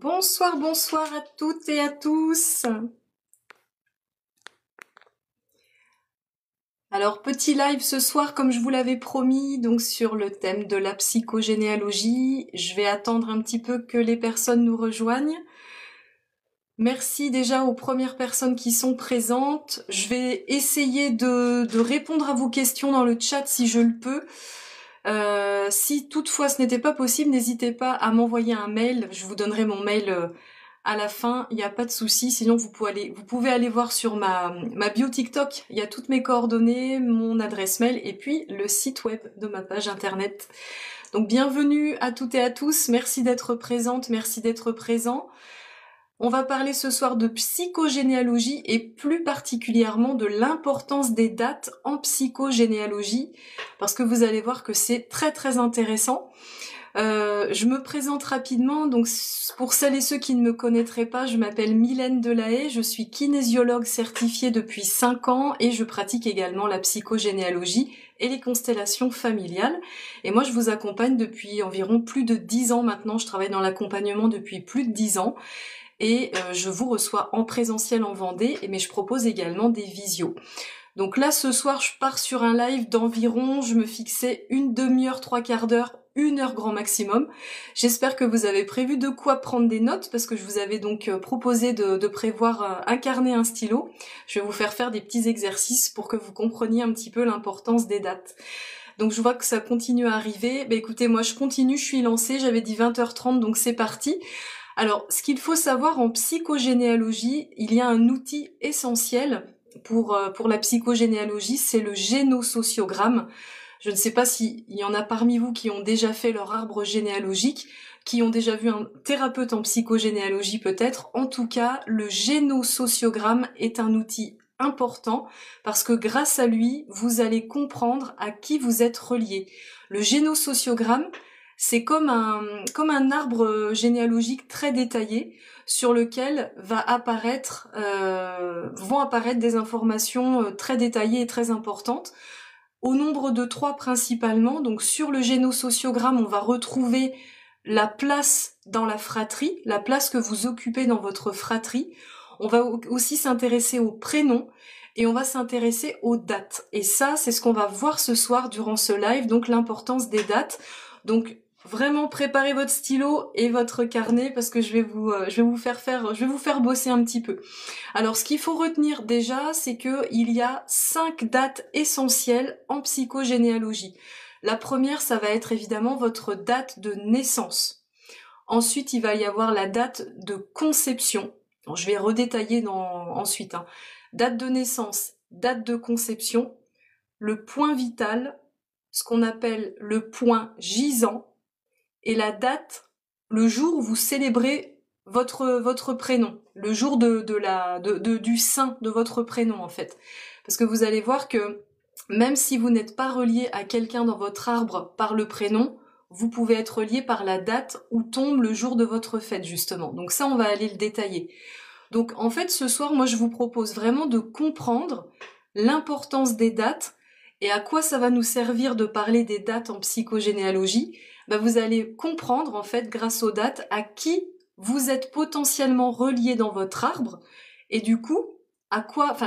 Bonsoir, bonsoir à toutes et à tous. Alors, petit live ce soir, comme je vous l'avais promis, donc sur le thème de la psychogénéalogie. Je vais attendre un petit peu que les personnes nous rejoignent. Merci déjà aux premières personnes qui sont présentes. Je vais essayer de répondre à vos questions dans le chat si je le peux. Si toutefois ce n'était pas possible, n'hésitez pas à m'envoyer un mail. Je vous donnerai mon mail à la fin, il n'y a pas de souci. Sinon, vous pouvez aller voir sur ma bio TikTok. Il y a toutes mes coordonnées, mon adresse mail et puis le site web de ma page internet. Donc, bienvenue à toutes et à tous. Merci d'être présente, merci d'être présent. On va parler ce soir de psychogénéalogie et plus particulièrement de l'importance des dates en psychogénéalogie parce que vous allez voir que c'est très très intéressant. Je me présente rapidement, donc pour celles et ceux qui ne me connaîtraient pas, je m'appelle Mylène Delahaye, je suis kinésiologue certifiée depuis 5 ans et je pratique également la psychogénéalogie et les constellations familiales. Et moi je vous accompagne depuis environ plus de 10 ans maintenant, je travaille dans l'accompagnement depuis plus de 10 ans et je vous reçois en présentiel en Vendée, mais je propose également des visios. Donc là ce soir je pars sur un live d'environ, je me fixais une demi-heure, 3/4 d'heure, 1 heure grand maximum. J'espère que vous avez prévu de quoi prendre des notes parce que je vous avais donc proposé de prévoir un carnet, un stylo. Je vais vous faire des petits exercices pour que vous compreniez un petit peu l'importance des dates. Donc je vois que ça continue à arriver. Bah écoutez, moi je continue, je suis lancée, j'avais dit 20h30 donc c'est parti. Alors ce qu'il faut savoir en psychogénéalogie, il y a un outil essentiel pour la psychogénéalogie, c'est le génosociogramme. Je ne sais pas s'il y en a parmi vous qui ont déjà fait leur arbre généalogique, qui ont déjà vu un thérapeute en psychogénéalogie peut-être. En tout cas, le génosociogramme est un outil important parce que grâce à lui, vous allez comprendre à qui vous êtes relié. Le génosociogramme, c'est comme un arbre généalogique très détaillé sur lequel vont apparaître des informations très détaillées et très importantes. Au nombre de 3 principalement, donc sur le génosociogramme, on va retrouver la place dans la fratrie, la place que vous occupez dans votre fratrie. On va aussi s'intéresser aux prénoms et on va s'intéresser aux dates. Et ça, c'est ce qu'on va voir ce soir durant ce live, donc l'importance des dates. Donc vraiment préparez votre stylo et votre carnet parce que je vais vous faire bosser un petit peu. Alors, ce qu'il faut retenir déjà, c'est que il y a 5 dates essentielles en psychogénéalogie. La première, ça va être évidemment votre date de naissance. Ensuite, il va y avoir la date de conception. Alors, je vais redétailler ensuite. Date de naissance, date de conception, le point vital, ce qu'on appelle le point gisant, et la date, le jour où vous célébrez votre prénom, le jour du saint de votre prénom en fait. Parce que vous allez voir que même si vous n'êtes pas relié à quelqu'un dans votre arbre par le prénom, vous pouvez être relié par la date où tombe le jour de votre fête justement. Donc ça, on va aller le détailler. Donc en fait, ce soir, moi je vous propose vraiment de comprendre l'importance des dates et à quoi ça va nous servir de parler des dates en psychogénéalogie. Vous allez comprendre en fait grâce aux dates à qui vous êtes potentiellement relié dans votre arbre et du coup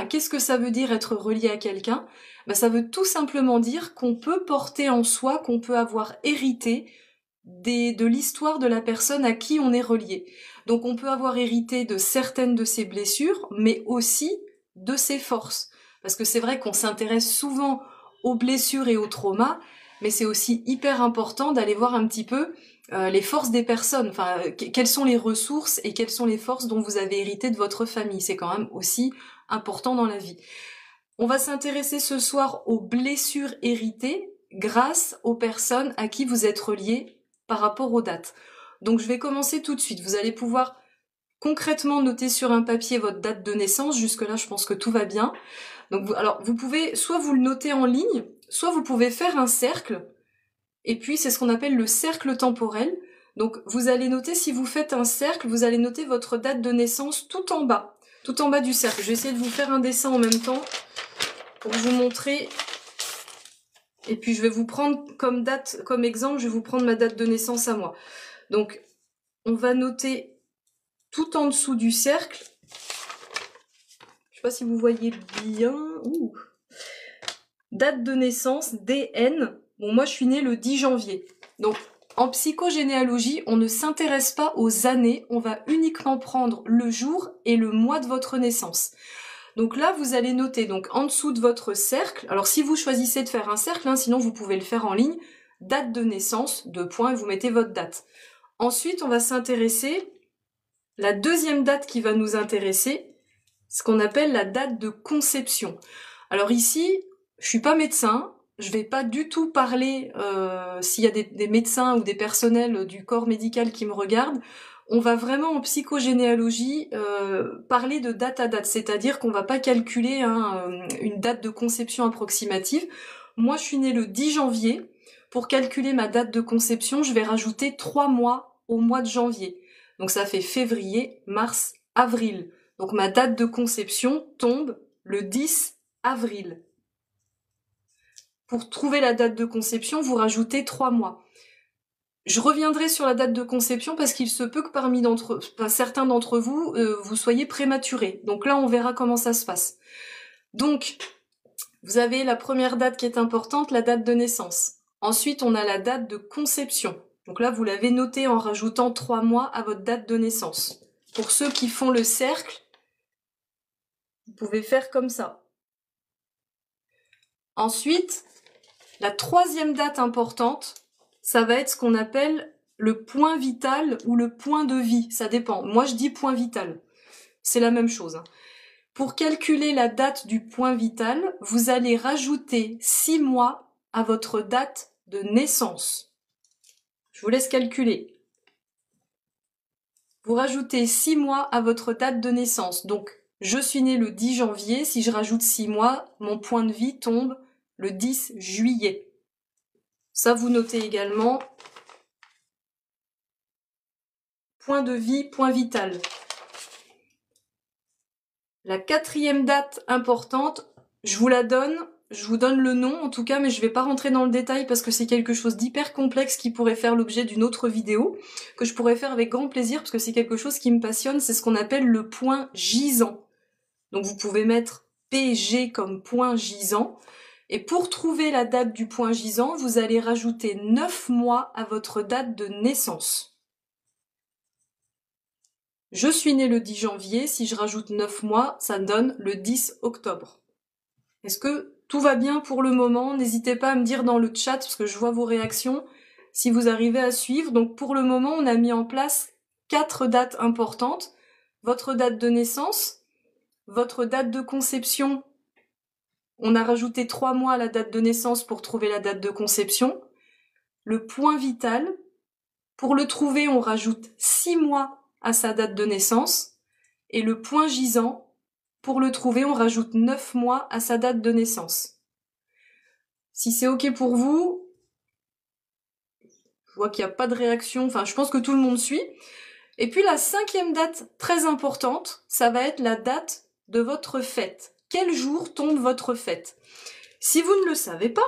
qu'est-ce que ça veut dire être relié à quelqu'un? Ça veut tout simplement dire qu'on peut porter en soi, qu'on peut avoir hérité de l'histoire de la personne à qui on est relié. Donc on peut avoir hérité de certaines de ses blessures, mais aussi de ses forces. Parce que c'est vrai qu'on s'intéresse souvent aux blessures et aux traumas, mais c'est aussi hyper important d'aller voir un petit peu les forces des personnes, quelles sont les ressources et quelles sont les forces dont vous avez hérité de votre famille. C'est quand même aussi important dans la vie. On va s'intéresser ce soir aux blessures héritées grâce aux personnes à qui vous êtes reliés par rapport aux dates. Donc je vais commencer tout de suite. Vous allez pouvoir concrètement noter sur un papier votre date de naissance. Jusque-là, je pense que tout va bien. Donc vous pouvez soit vous le noter en ligne, soit vous pouvez faire un cercle. Et puis c'est ce qu'on appelle le cercle temporel. Donc vous allez noter, si vous faites un cercle, vous allez noter votre date de naissance tout en bas du cercle. Je vais essayer de vous faire un dessin en même temps pour vous montrer. Et puis je vais vous prendre comme exemple, je vais vous prendre ma date de naissance à moi. Donc on va noter tout en dessous du cercle, je sais pas si vous voyez bien, ouh, date de naissance, DN. Bon, moi je suis née le 10 janvier. Donc en psychogénéalogie, on ne s'intéresse pas aux années, on va uniquement prendre le jour et le mois de votre naissance. Donc là, vous allez noter donc en dessous de votre cercle, alors si vous choisissez de faire un cercle, hein, sinon vous pouvez le faire en ligne, date de naissance, 2 points, et vous mettez votre date. Ensuite, on va s'intéresser, la deuxième date qui va nous intéresser, ce qu'on appelle la date de conception. Alors ici, je suis pas médecin, je vais pas du tout parler, s'il y a des médecins ou des personnels du corps médical qui me regardent, on va vraiment en psychogénéalogie parler de date à date, c'est-à-dire qu'on va pas calculer une date de conception approximative. Moi, je suis née le 10 janvier. Pour calculer ma date de conception, je vais rajouter 3 mois au mois de janvier. Donc ça fait février, mars, avril. Donc ma date de conception tombe le 10 avril. Pour trouver la date de conception, vous rajoutez 3 mois. Je reviendrai sur la date de conception parce qu'il se peut que parmi certains d'entre vous, vous soyez prématurés. Donc là, on verra comment ça se passe. Donc, vous avez la première date qui est importante, la date de naissance. Ensuite, on a la date de conception. Donc là, vous l'avez noté en rajoutant 3 mois à votre date de naissance. Pour ceux qui font le cercle, vous pouvez faire comme ça. Ensuite, la troisième date importante, ça va être ce qu'on appelle le point vital ou le point de vie. Ça dépend. Moi, je dis point vital. C'est la même chose. Pour calculer la date du point vital, vous allez rajouter 6 mois à votre date de naissance. Je vous laisse calculer. Vous rajoutez 6 mois à votre date de naissance. Donc, je suis née le 10 janvier. Si je rajoute 6 mois, mon point de vie tombe le 10 juillet. Ça, vous notez également. Point de vie, point vital. La quatrième date importante, je vous la donne, je vous donne le nom en tout cas, mais je vais pas rentrer dans le détail parce que c'est quelque chose d'hyper complexe qui pourrait faire l'objet d'une autre vidéo, que je pourrais faire avec grand plaisir parce que c'est quelque chose qui me passionne, c'est ce qu'on appelle le point gisant. Donc vous pouvez mettre PG comme point gisant, et pour trouver la date du point gisant, vous allez rajouter 9 mois à votre date de naissance. Je suis née le 10 janvier, si je rajoute 9 mois, ça donne le 10 octobre. Est-ce que tout va bien pour le moment? N'hésitez pas à me dire dans le chat, parce que je vois vos réactions, si vous arrivez à suivre. Donc pour le moment, on a mis en place 4 dates importantes. Votre date de naissance, votre date de conception, on a rajouté 3 mois à la date de naissance pour trouver la date de conception. Le point vital, pour le trouver, on rajoute 6 mois à sa date de naissance, et le point gisant, pour le trouver, on rajoute 9 mois à sa date de naissance. Si c'est OK pour vous, je vois qu'il n'y a pas de réaction, enfin je pense que tout le monde suit. Et puis la 5e date très importante, ça va être la date de votre fête. Quel jour tombe votre fête? Si vous ne le savez pas,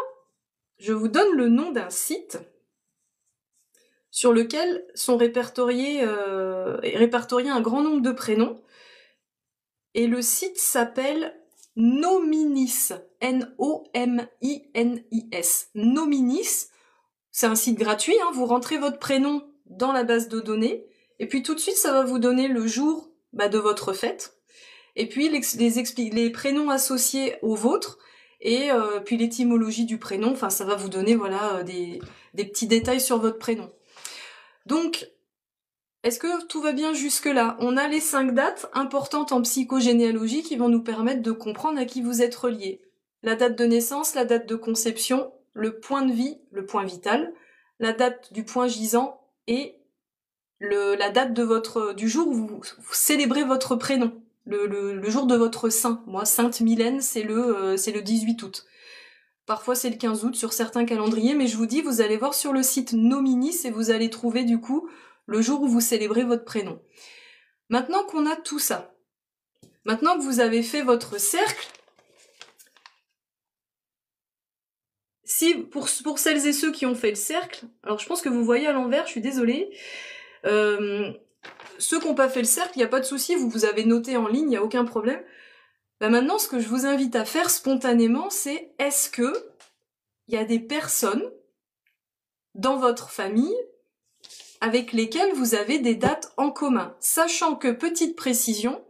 je vous donne le nom d'un site sur lequel sont répertoriés un grand nombre de prénoms. Et le site s'appelle Nominis, N-O-M-I-N-I-S. Nominis, c'est un site gratuit, hein, vous rentrez votre prénom dans la base de données, et puis tout de suite ça va vous donner le jour de votre fête, et puis les prénoms associés aux vôtres, et puis l'étymologie du prénom, enfin ça va vous donner voilà des petits détails sur votre prénom. Donc, est-ce que tout va bien jusque-là? On a les 5 dates importantes en psychogénéalogie qui vont nous permettre de comprendre à qui vous êtes relié. La date de naissance, la date de conception, le point de vie, le point vital, la date du point gisant et la date du jour où vous célébrez votre prénom, le jour de votre saint. Moi, Sainte Mylène, c'est le 18 août. Parfois c'est le 15 août sur certains calendriers, mais je vous dis, vous allez voir sur le site Nominis et vous allez trouver du coup le jour où vous célébrez votre prénom. Maintenant qu'on a tout ça, maintenant que vous avez fait votre cercle, si pour celles et ceux qui ont fait le cercle, alors je pense que vous voyez à l'envers, je suis désolée, ceux qui n'ont pas fait le cercle, il n'y a pas de souci, vous avez noté en ligne, il n'y a aucun problème. Ben maintenant, ce que je vous invite à faire spontanément, c'est est-ce que il y a des personnes dans votre famille avec lesquelles vous avez des dates en commun. Sachant que, petite précision,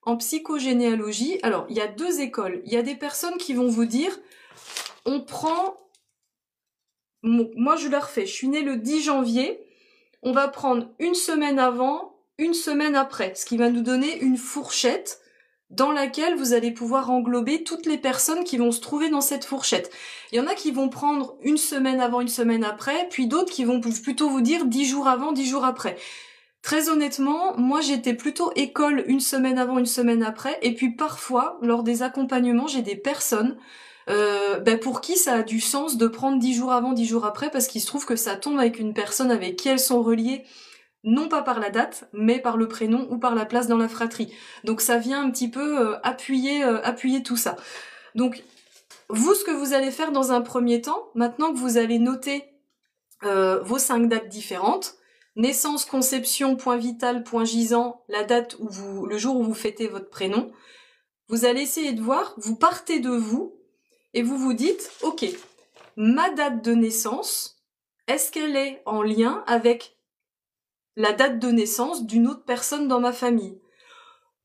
en psychogénéalogie, alors il y a deux écoles. Il y a des personnes qui vont vous dire, on prend, moi je leur fais, je suis née le 10 janvier, on va prendre une semaine avant, une semaine après, ce qui va nous donner une fourchette dans laquelle vous allez pouvoir englober toutes les personnes qui vont se trouver dans cette fourchette. Il y en a qui vont prendre une semaine avant, une semaine après, puis d'autres qui vont plutôt vous dire 10 jours avant, 10 jours après. Très honnêtement, moi j'étais plutôt école une semaine avant, une semaine après, et puis parfois, lors des accompagnements, j'ai des personnes pour qui ça a du sens de prendre 10 jours avant, 10 jours après, parce qu'il se trouve que ça tombe avec une personne avec qui elles sont reliées, non pas par la date, mais par le prénom ou par la place dans la fratrie. Donc ça vient un petit peu appuyer tout ça. Donc vous, ce que vous allez faire dans un premier temps, maintenant que vous allez noter vos 5 dates différentes, naissance, conception, point vital, point gisant, la date où le jour où vous fêtez votre prénom, vous allez essayer de voir, vous partez de vous, et vous vous dites, ok, ma date de naissance, est-ce qu'elle est en lien avec la date de naissance d'une autre personne dans ma famille?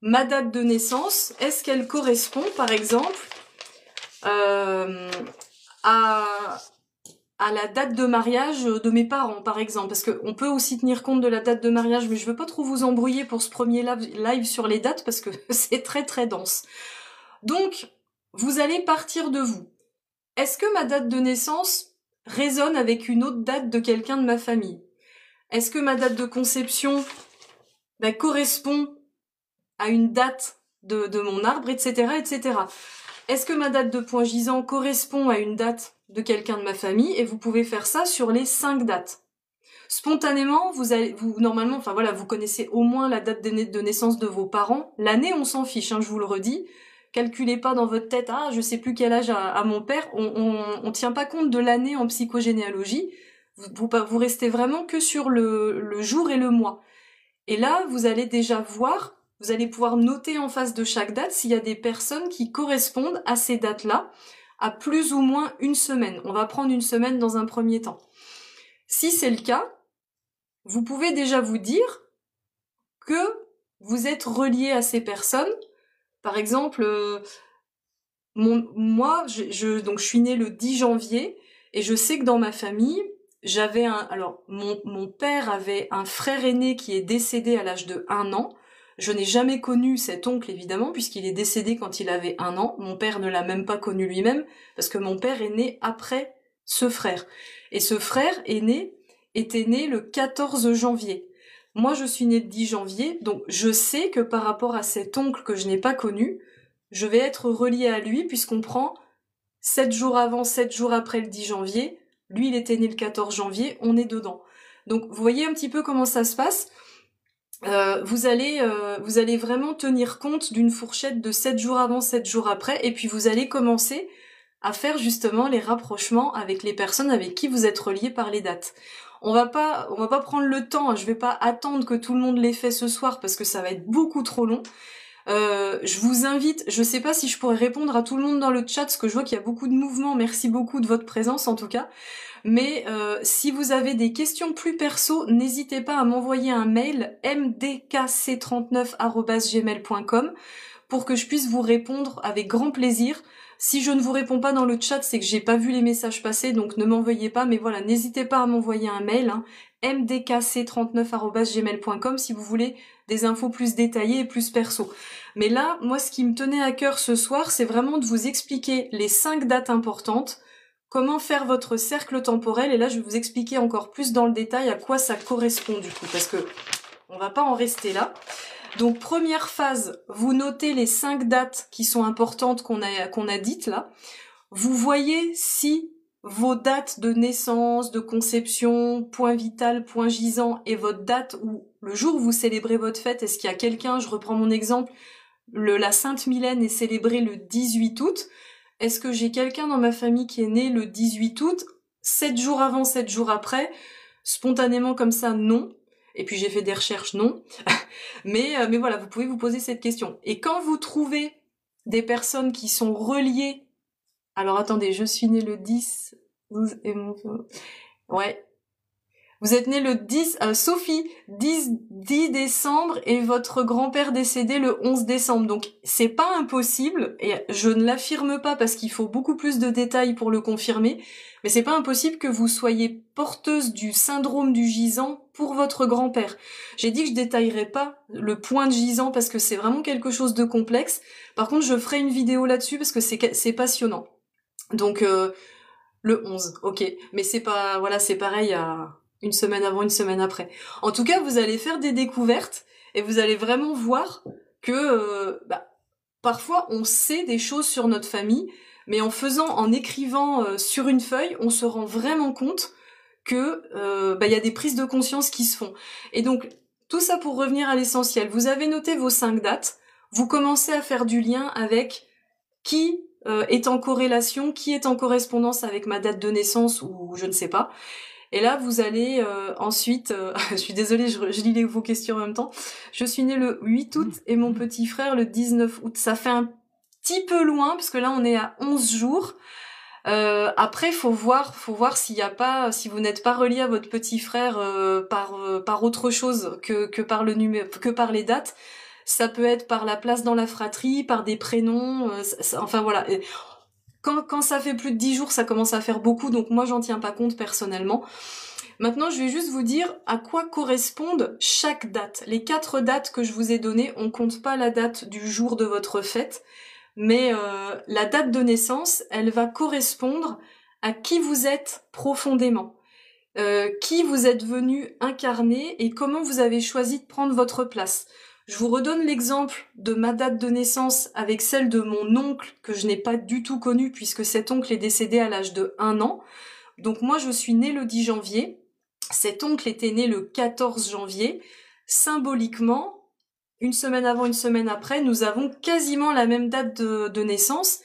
Ma date de naissance, est-ce qu'elle correspond, par exemple, à la date de mariage de mes parents, par exemple? Parce qu'on peut aussi tenir compte de la date de mariage, mais je veux pas trop vous embrouiller pour ce premier live sur les dates, parce que c'est très très dense. Donc, vous allez partir de vous. Est-ce que ma date de naissance résonne avec une autre date de quelqu'un de ma famille? Est-ce que ma date de conception correspond à une date de mon arbre, etc., etc. Est-ce que ma date de point gisant correspond à une date de quelqu'un de ma famille? Et vous pouvez faire ça sur les 5 dates. Spontanément, normalement, enfin voilà, vous connaissez au moins la date de naissance de vos parents. L'année, on s'en fiche, hein, je vous le redis. Calculez pas dans votre tête, ah, je sais plus quel âge a mon père. On tient pas compte de l'année en psychogénéalogie. Vous restez vraiment que sur le jour et le mois. Et là, vous allez déjà voir, vous allez pouvoir noter en face de chaque date s'il y a des personnes qui correspondent à ces dates-là, à plus ou moins une semaine. On va prendre une semaine dans un premier temps. Si c'est le cas, vous pouvez déjà vous dire que vous êtes relié à ces personnes. Par exemple, moi, donc je suis née le 10 janvier et je sais que dans ma famille, mon père avait un frère aîné qui est décédé à l'âge de 1 an. Je n'ai jamais connu cet oncle, évidemment, puisqu'il est décédé quand il avait 1 an. Mon père ne l'a même pas connu lui-même, parce que mon père est né après ce frère. Et ce frère aîné était né le 14 janvier. Moi, je suis née le 10 janvier, donc je sais que par rapport à cet oncle que je n'ai pas connu, je vais être reliée à lui, puisqu'on prend 7 jours avant, 7 jours après le 10 janvier. Lui, il était né le 14 janvier, on est dedans. Donc, vous voyez un petit peu comment ça se passe. Vous allez vraiment tenir compte d'une fourchette de 7 jours avant, 7 jours après, et puis vous allez commencer à faire justement les rapprochements avec les personnes avec qui vous êtes reliés par les dates. On va pas prendre le temps, hein, je vais pas attendre que tout le monde l'ait fait ce soir parce que ça va être beaucoup trop long. Je vous invite, je sais pas si je pourrais répondre à tout le monde dans le chat, parce que je vois qu'il y a beaucoup de mouvements, merci beaucoup de votre présence en tout cas, mais si vous avez des questions plus perso, n'hésitez pas à m'envoyer un mail mdkc39@gmail.com pour que je puisse vous répondre avec grand plaisir. Si je ne vous réponds pas dans le chat, c'est que j'ai pas vu les messages passer, donc ne m'envoyez pas, mais voilà, n'hésitez pas à m'envoyer un mail, hein, mdkc39@gmail.com si vous voulez des infos plus détaillées et plus perso. Mais là, moi, ce qui me tenait à cœur ce soir, c'est vraiment de vous expliquer les 5 dates importantes, comment faire votre cercle temporel, et là, je vais vous expliquer encore plus dans le détail à quoi ça correspond du coup, parce que on va pas en rester là. Donc, première phase, vous notez les 5 dates qui sont importantes qu'on a dites là. Vous voyez si vos dates de naissance, de conception, point vital, point gisant, et votre date où le jour où vous célébrez votre fête, est-ce qu'il y a quelqu'un, je reprends mon exemple, la Sainte Mylène est célébrée le 18 août. Est-ce que j'ai quelqu'un dans ma famille qui est né le 18 août, 7 jours avant, 7 jours après? Spontanément comme ça, non. Et puis j'ai fait des recherches, non. Mais voilà, vous pouvez vous poser cette question. Et quand vous trouvez des personnes qui sont reliées, alors attendez, je suis née le 10, 12 et mon... Ouais. Vous êtes née le 10, Sophie, 10 décembre et votre grand-père décédé le 11 décembre. Donc, c'est pas impossible, et je ne l'affirme pas parce qu'il faut beaucoup plus de détails pour le confirmer, mais c'est pas impossible que vous soyez porteuse du syndrome du gisant pour votre grand-père. J'ai dit que je détaillerais pas le point de gisant parce que c'est vraiment quelque chose de complexe. Par contre, je ferai une vidéo là-dessus parce que c'est passionnant. Donc, le 11, ok. Mais c'est pas, voilà, c'est pareil à une semaine avant, une semaine après. En tout cas, vous allez faire des découvertes et vous allez vraiment voir que parfois on sait des choses sur notre famille, mais en écrivant sur une feuille, on se rend vraiment compte que il y a des prises de conscience qui se font. Et donc tout ça pour revenir à l'essentiel. Vous avez noté vos 5 dates. Vous commencez à faire du lien avec qui est en corrélation, qui est en correspondance avec ma date de naissance ou je ne sais pas. Et là, vous allez ensuite... je suis désolée, je lis vos questions en même temps. Je suis née le 8 août et mon petit frère le 19 août. Ça fait un petit peu loin, parce que là, on est à 11 jours. Après, faut voir s'il y a pas, si vous n'êtes pas relié à votre petit frère par autre chose que par le numéro, que par les dates. Ça peut être par la place dans la fratrie, par des prénoms, enfin voilà. Quand ça fait plus de 10 jours, ça commence à faire beaucoup, donc moi j'en tiens pas compte personnellement. Maintenant, je vais juste vous dire à quoi correspondent chaque date. Les 4 dates que je vous ai données, on compte pas la date du jour de votre fête, mais la date de naissance, elle va correspondre à qui vous êtes profondément, qui vous êtes venu incarner et comment vous avez choisi de prendre votre place. Je vous redonne l'exemple de ma date de naissance avec celle de mon oncle que je n'ai pas du tout connu puisque cet oncle est décédé à l'âge de 1 an. Donc moi je suis née le 10 janvier, cet oncle était né le 14 janvier. Symboliquement, une semaine avant, une semaine après, nous avons quasiment la même date de naissance.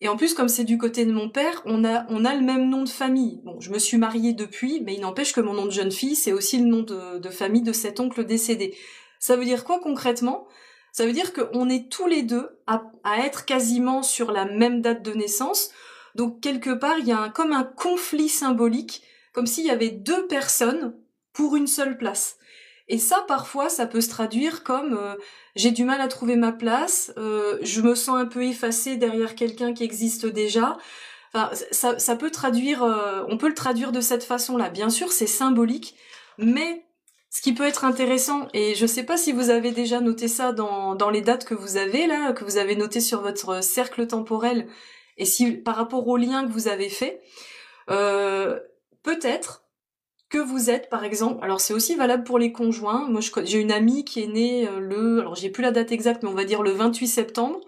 Et en plus, comme c'est du côté de mon père, on a le même nom de famille. Bon, je me suis mariée depuis, mais il n'empêche que mon nom de jeune fille, c'est aussi le nom de famille de cet oncle décédé. Ça veut dire quoi concrètement? Ça veut dire qu'on est tous les deux à être quasiment sur la même date de naissance. Donc quelque part, il y a comme un conflit symbolique, comme s'il y avait 2 personnes pour une seule place. Et ça, parfois, ça peut se traduire comme j'ai du mal à trouver ma place, je me sens un peu effacée derrière quelqu'un qui existe déjà. Enfin, ça peut traduire, on peut le traduire de cette façon-là. Bien sûr, c'est symbolique, mais ce qui peut être intéressant, et je sais pas si vous avez déjà noté ça dans les dates que vous avez là, que vous avez noté sur votre cercle temporel, et si par rapport au lien que vous avez fait, peut-être que vous êtes, par exemple, alors c'est aussi valable pour les conjoints. Moi, j'ai une amie qui est née alors j'ai plus la date exacte, mais on va dire le 28 septembre,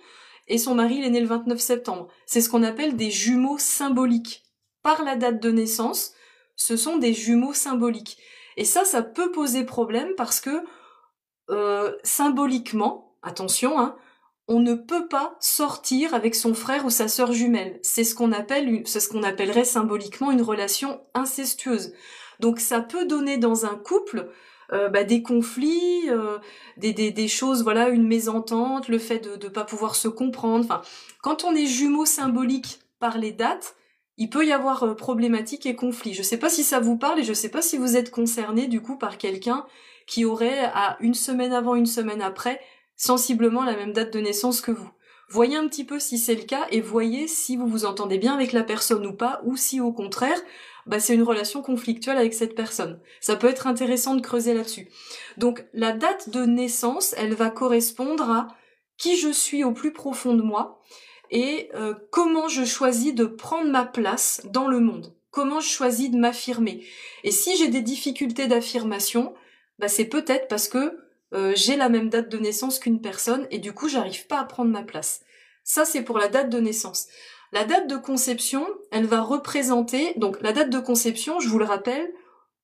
et son mari, il est né le 29 septembre. C'est ce qu'on appelle des jumeaux symboliques. Par la date de naissance, ce sont des jumeaux symboliques. Et ça peut poser problème parce que symboliquement, attention, hein, on ne peut pas sortir avec son frère ou sa sœur jumelle. C'est ce qu'on appellerait symboliquement une relation incestueuse. Donc ça peut donner dans un couple des conflits, des choses, voilà, une mésentente, le fait de pas pouvoir se comprendre. Enfin, quand on est jumeaux symboliques par les dates, il peut y avoir problématique et conflit. Je sais pas si ça vous parle et je sais pas si vous êtes concerné du coup par quelqu'un qui aurait à une semaine avant, une semaine après, sensiblement la même date de naissance que vous. Voyez un petit peu si c'est le cas et voyez si vous vous entendez bien avec la personne ou pas, ou si au contraire, c'est une relation conflictuelle avec cette personne. Ça peut être intéressant de creuser là-dessus. Donc la date de naissance, elle va correspondre à qui je suis au plus profond de moi et comment je choisis de prendre ma place dans le monde. Comment je choisis de m'affirmer. Et si j'ai des difficultés d'affirmation, c'est peut-être parce que j'ai la même date de naissance qu'une personne et du coup j'arrive pas à prendre ma place. Ça c'est pour la date de naissance. La date de conception, elle va représenter, donc la date de conception, je vous le rappelle,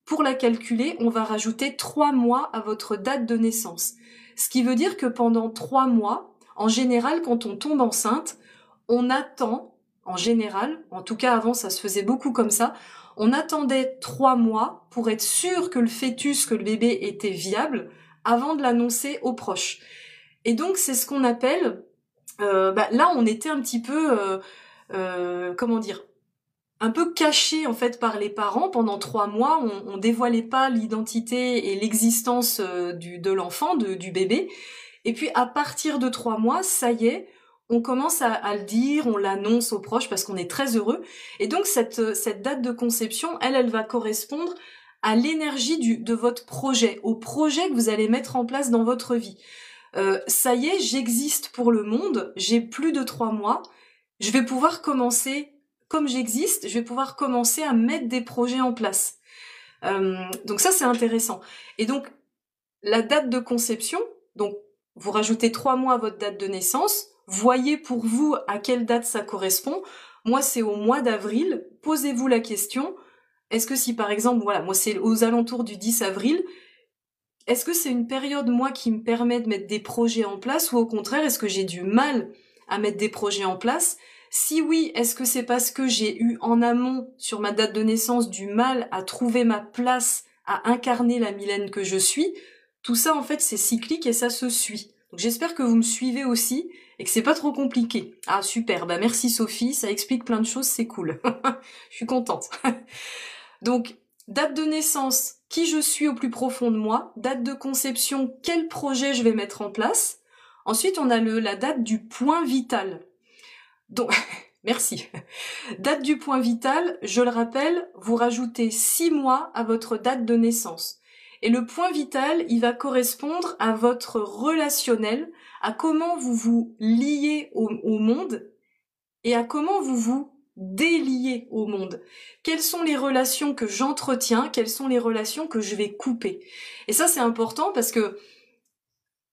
pour la calculer, on va rajouter 3 mois à votre date de naissance. Ce qui veut dire que pendant 3 mois, en général, quand on tombe enceinte, on attend, en général, en tout cas avant ça se faisait beaucoup comme ça, on attendait 3 mois pour être sûr que le fœtus, que le bébé était viable avant de l'annoncer aux proches. Et donc c'est ce qu'on appelle, là on était un petit peu, comment dire, un peu caché en fait par les parents pendant 3 mois. On dévoilait pas l'identité et l'existence de l'enfant, du bébé. Et puis à partir de 3 mois, ça y est, on commence à le dire, on l'annonce aux proches parce qu'on est très heureux. Et donc cette date de conception, elle va correspondre à l'énergie de votre projet, au projet que vous allez mettre en place dans votre vie. Ça y est, j'existe pour le monde, j'ai plus de 3 mois, je vais pouvoir commencer, comme j'existe, je vais pouvoir commencer à mettre des projets en place. Donc ça, c'est intéressant. Et donc, la date de conception, donc vous rajoutez 3 mois à votre date de naissance, voyez pour vous à quelle date ça correspond. Moi, c'est au mois d'avril. Posez-vous la question, est-ce que si par exemple, voilà, moi c'est aux alentours du 10 avril, est-ce que c'est une période, moi, qui me permet de mettre des projets en place, ou au contraire, est-ce que j'ai du mal à mettre des projets en place? Si oui, est-ce que c'est parce que j'ai eu en amont, sur ma date de naissance, du mal à trouver ma place, à incarner la Mylène que je suis? Tout ça, en fait, c'est cyclique et ça se suit. Donc j'espère que vous me suivez aussi et que c'est pas trop compliqué. Ah super, bah merci Sophie, ça explique plein de choses, c'est cool. Je suis contente. Donc, date de naissance, qui je suis au plus profond de moi, date de conception, quel projet je vais mettre en place. Ensuite, on a la date du point vital. Donc, merci. Date du point vital, je le rappelle, vous rajoutez 6 mois à votre date de naissance. Et le point vital, il va correspondre à votre relationnel, à comment vous vous liez au monde et à comment vous vous déliez au monde. Quelles sont les relations que j'entretiens, quelles sont les relations que je vais couper. Et ça, c'est important parce que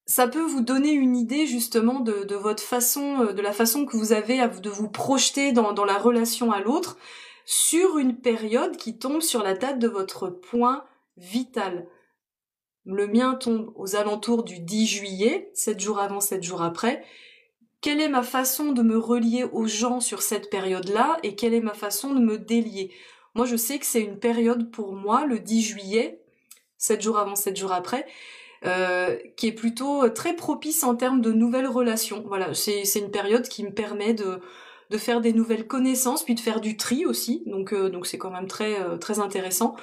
ça peut vous donner une idée justement de votre façon, de la façon que vous avez de vous projeter dans la relation à l'autre sur une période qui tombe sur la date de votre point vital. Le mien tombe aux alentours du 10 juillet, 7 jours avant, 7 jours après. Quelle est ma façon de me relier aux gens sur cette période-là et quelle est ma façon de me délier? Moi, je sais que c'est une période pour moi, le 10 juillet, 7 jours avant, 7 jours après, qui est plutôt très propice en termes de nouvelles relations. Voilà, c'est une période qui me permet de faire des nouvelles connaissances, puis de faire du tri aussi, donc c'est quand même très intéressant.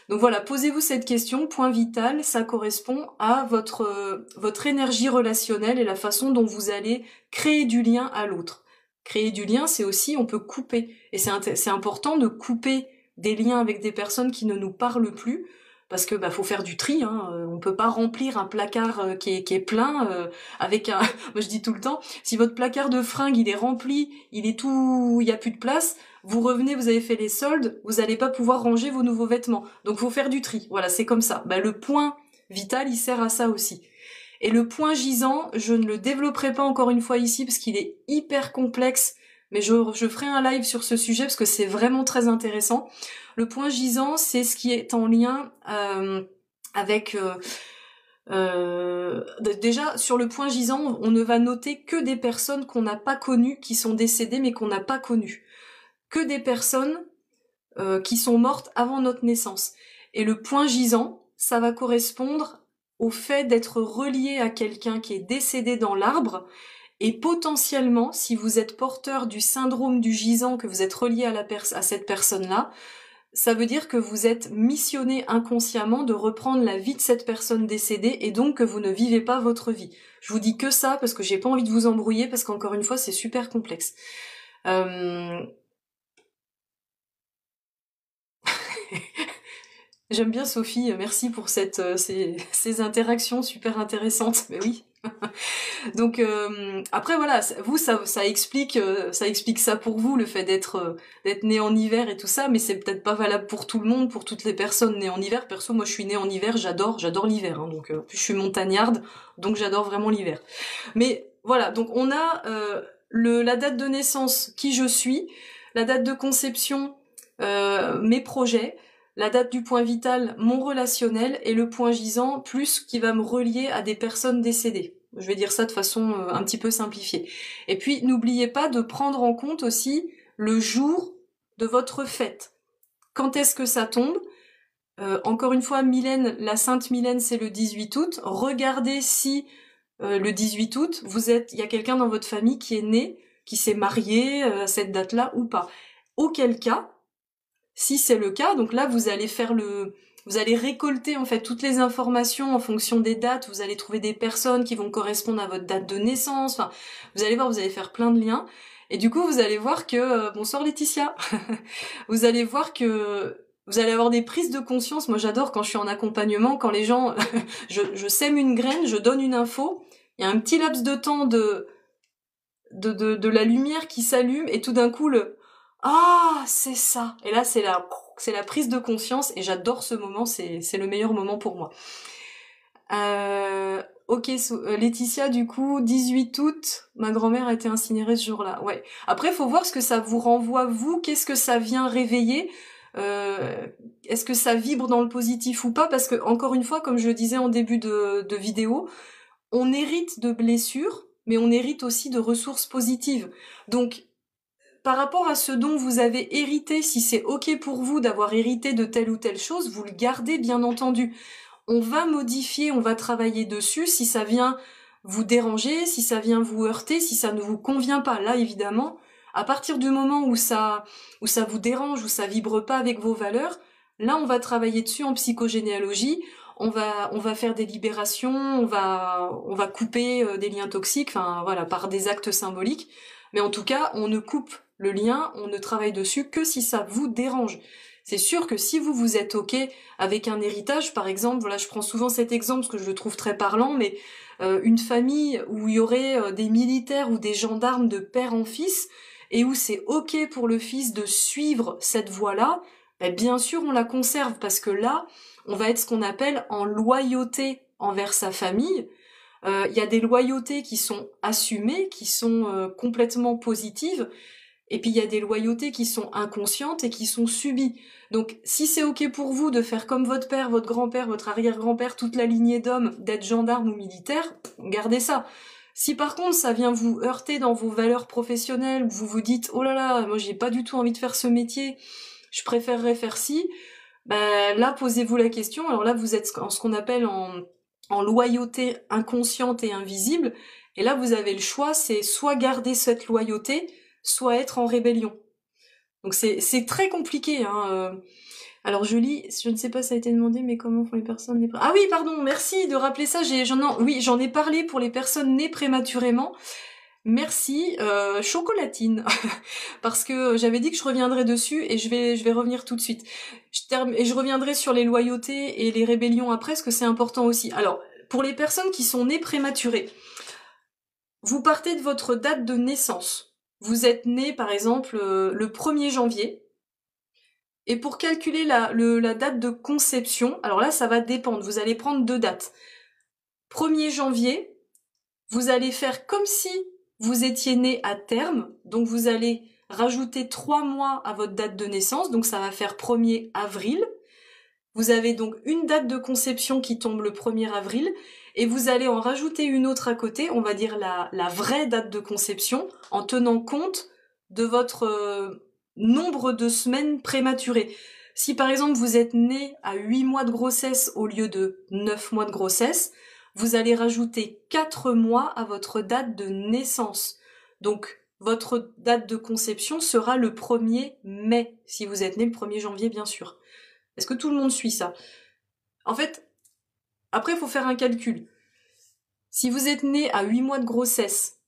Donc voilà, posez-vous cette question, point vital, ça correspond à votre énergie relationnelle et la façon dont vous allez créer du lien à l'autre. Créer du lien, c'est aussi, on peut couper. Et c'est important de couper des liens avec des personnes qui ne nous parlent plus, parce que faut faire du tri, hein. On peut pas remplir un placard qui est plein avec un. Moi je dis tout le temps, si votre placard de fringues il est rempli, il y a plus de place, vous revenez, vous avez fait les soldes, vous allez pas pouvoir ranger vos nouveaux vêtements. Donc faut faire du tri. Voilà, c'est comme ça. Le point vital, il sert à ça aussi. Et le point gisant, je ne le développerai pas encore une fois ici parce qu'il est hyper complexe, mais je ferai un live sur ce sujet parce que c'est vraiment très intéressant. Le point gisant, c'est ce qui est en lien avec... déjà, sur le point gisant, on ne va noter que des personnes qu'on n'a pas connues, qui sont décédées mais qu'on n'a pas connues. Que des personnes qui sont mortes avant notre naissance. Et le point gisant, ça va correspondre au fait d'être relié à quelqu'un qui est décédé dans l'arbre, et potentiellement, si vous êtes porteur du syndrome du gisant, que vous êtes relié à cette personne-là, ça veut dire que vous êtes missionné inconsciemment de reprendre la vie de cette personne décédée et donc que vous ne vivez pas votre vie. Je vous dis que ça parce que j'ai pas envie de vous embrouiller parce qu'encore une fois, c'est super complexe. J'aime bien Sophie, merci pour ces interactions super intéressantes. Mais oui. Donc après voilà, vous ça explique ça pour vous, le fait d'être né en hiver et tout ça, mais c'est peut-être pas valable pour tout le monde, pour toutes les personnes nées en hiver. Perso, moi je suis née en hiver, j'adore l'hiver, hein, donc je suis montagnarde, donc j'adore vraiment l'hiver. Mais voilà, donc on a la date de naissance, qui je suis, la date de conception, mes projets, la date du point vital, mon relationnel, et le point gisant, plus qui va me relier à des personnes décédées. Je vais dire ça de façon un petit peu simplifiée. Et puis, n'oubliez pas de prendre en compte aussi le jour de votre fête. Quand est-ce que ça tombe? Encore une fois, Mylène, la Sainte Mylène, c'est le 18 août. Regardez si le 18 août, il y a quelqu'un dans votre famille qui est né, qui s'est marié à cette date-là ou pas. Auquel cas, si c'est le cas, donc là vous allez récolter en fait toutes les informations en fonction des dates, vous allez trouver des personnes qui vont correspondre à votre date de naissance, enfin, vous allez voir, vous allez faire plein de liens, et du coup vous allez voir que, bonsoir Laetitia, vous allez voir que vous allez avoir des prises de conscience. Moi j'adore quand je suis en accompagnement, quand les gens, je sème une graine, je donne une info, il y a un petit laps de temps de la lumière qui s'allume, et tout d'un coup ah, c'est ça. Et là, c'est la prise de conscience, et j'adore ce moment, c'est le meilleur moment pour moi. Ok, Laetitia, du coup, 18 août, ma grand-mère a été incinérée ce jour-là. Ouais. Après, faut voir ce que ça vous renvoie, vous, qu'est-ce que ça vient réveiller. Est-ce que ça vibre dans le positif ou pas? Parce que, encore une fois, comme je le disais en début de vidéo, on hérite de blessures, mais on hérite aussi de ressources positives. Donc, par rapport à ce dont vous avez hérité, si c'est ok pour vous d'avoir hérité de telle ou telle chose, vous le gardez bien entendu. On va modifier, on va travailler dessus si ça vient vous déranger, si ça vient vous heurter, si ça ne vous convient pas. Là, évidemment, à partir du moment où ça vous dérange, où ça vibre pas avec vos valeurs, là, on va travailler dessus en psychogénéalogie. On va faire des libérations, on va couper des liens toxiques, enfin voilà, par des actes symboliques. Mais en tout cas, on ne coupe le lien, on ne travaille dessus que si ça vous dérange. C'est sûr que si vous êtes ok avec un héritage, par exemple, voilà, je prends souvent cet exemple parce que je le trouve très parlant, mais une famille où il y aurait des militaires ou des gendarmes de père en fils, et où c'est ok pour le fils de suivre cette voie-là, ben bien sûr on la conserve, parce que là, on va être ce qu'on appelle en loyauté envers sa famille. Il y a des loyautés qui sont assumées, qui sont complètement positives, et puis il y a des loyautés qui sont inconscientes et qui sont subies. Donc si c'est ok pour vous de faire comme votre père, votre grand-père, votre arrière-grand-père, toute la lignée d'hommes, d'être gendarme ou militaire, gardez ça. Si par contre ça vient vous heurter dans vos valeurs professionnelles, où vous vous dites oh là là, moi j'ai pas du tout envie de faire ce métier, je préférerais faire ci, ben là posez-vous la question. Alors là vous êtes en ce qu'on appelle en loyauté inconsciente et invisible, et là vous avez le choix, c'est soit garder cette loyauté, soit être en rébellion. Donc c'est très compliqué, hein. Alors je lis, je ne sais pas si ça a été demandé, mais comment font les personnes nées Ah oui, pardon, merci de rappeler ça, j'en ai parlé pour les personnes nées prématurément. Merci, chocolatine, parce que j'avais dit que je reviendrais dessus, et je vais revenir tout de suite. Et je reviendrai sur les loyautés et les rébellions après, parce que c'est important aussi. Alors, pour les personnes qui sont nées prématurées, vous partez de votre date de naissance. Vous êtes né, par exemple, le 1er janvier. Et pour calculer la date de conception, alors là, ça va dépendre. Vous allez prendre 2 dates. 1er janvier, vous allez faire comme si vous étiez né à terme. Donc vous allez rajouter 3 mois à votre date de naissance. Donc ça va faire 1er avril. Vous avez donc une date de conception qui tombe le 1er avril. Et vous allez en rajouter une autre à côté, on va dire la vraie date de conception, en tenant compte de votre nombre de semaines prématurées. Si par exemple vous êtes né à 8 mois de grossesse au lieu de 9 mois de grossesse, vous allez rajouter 4 mois à votre date de naissance. Donc votre date de conception sera le 1er mai, si vous êtes né le 1er janvier bien sûr. Est-ce que tout le monde suit ça? En fait, après, il faut faire un calcul. Si vous êtes né à 8 mois de grossesse,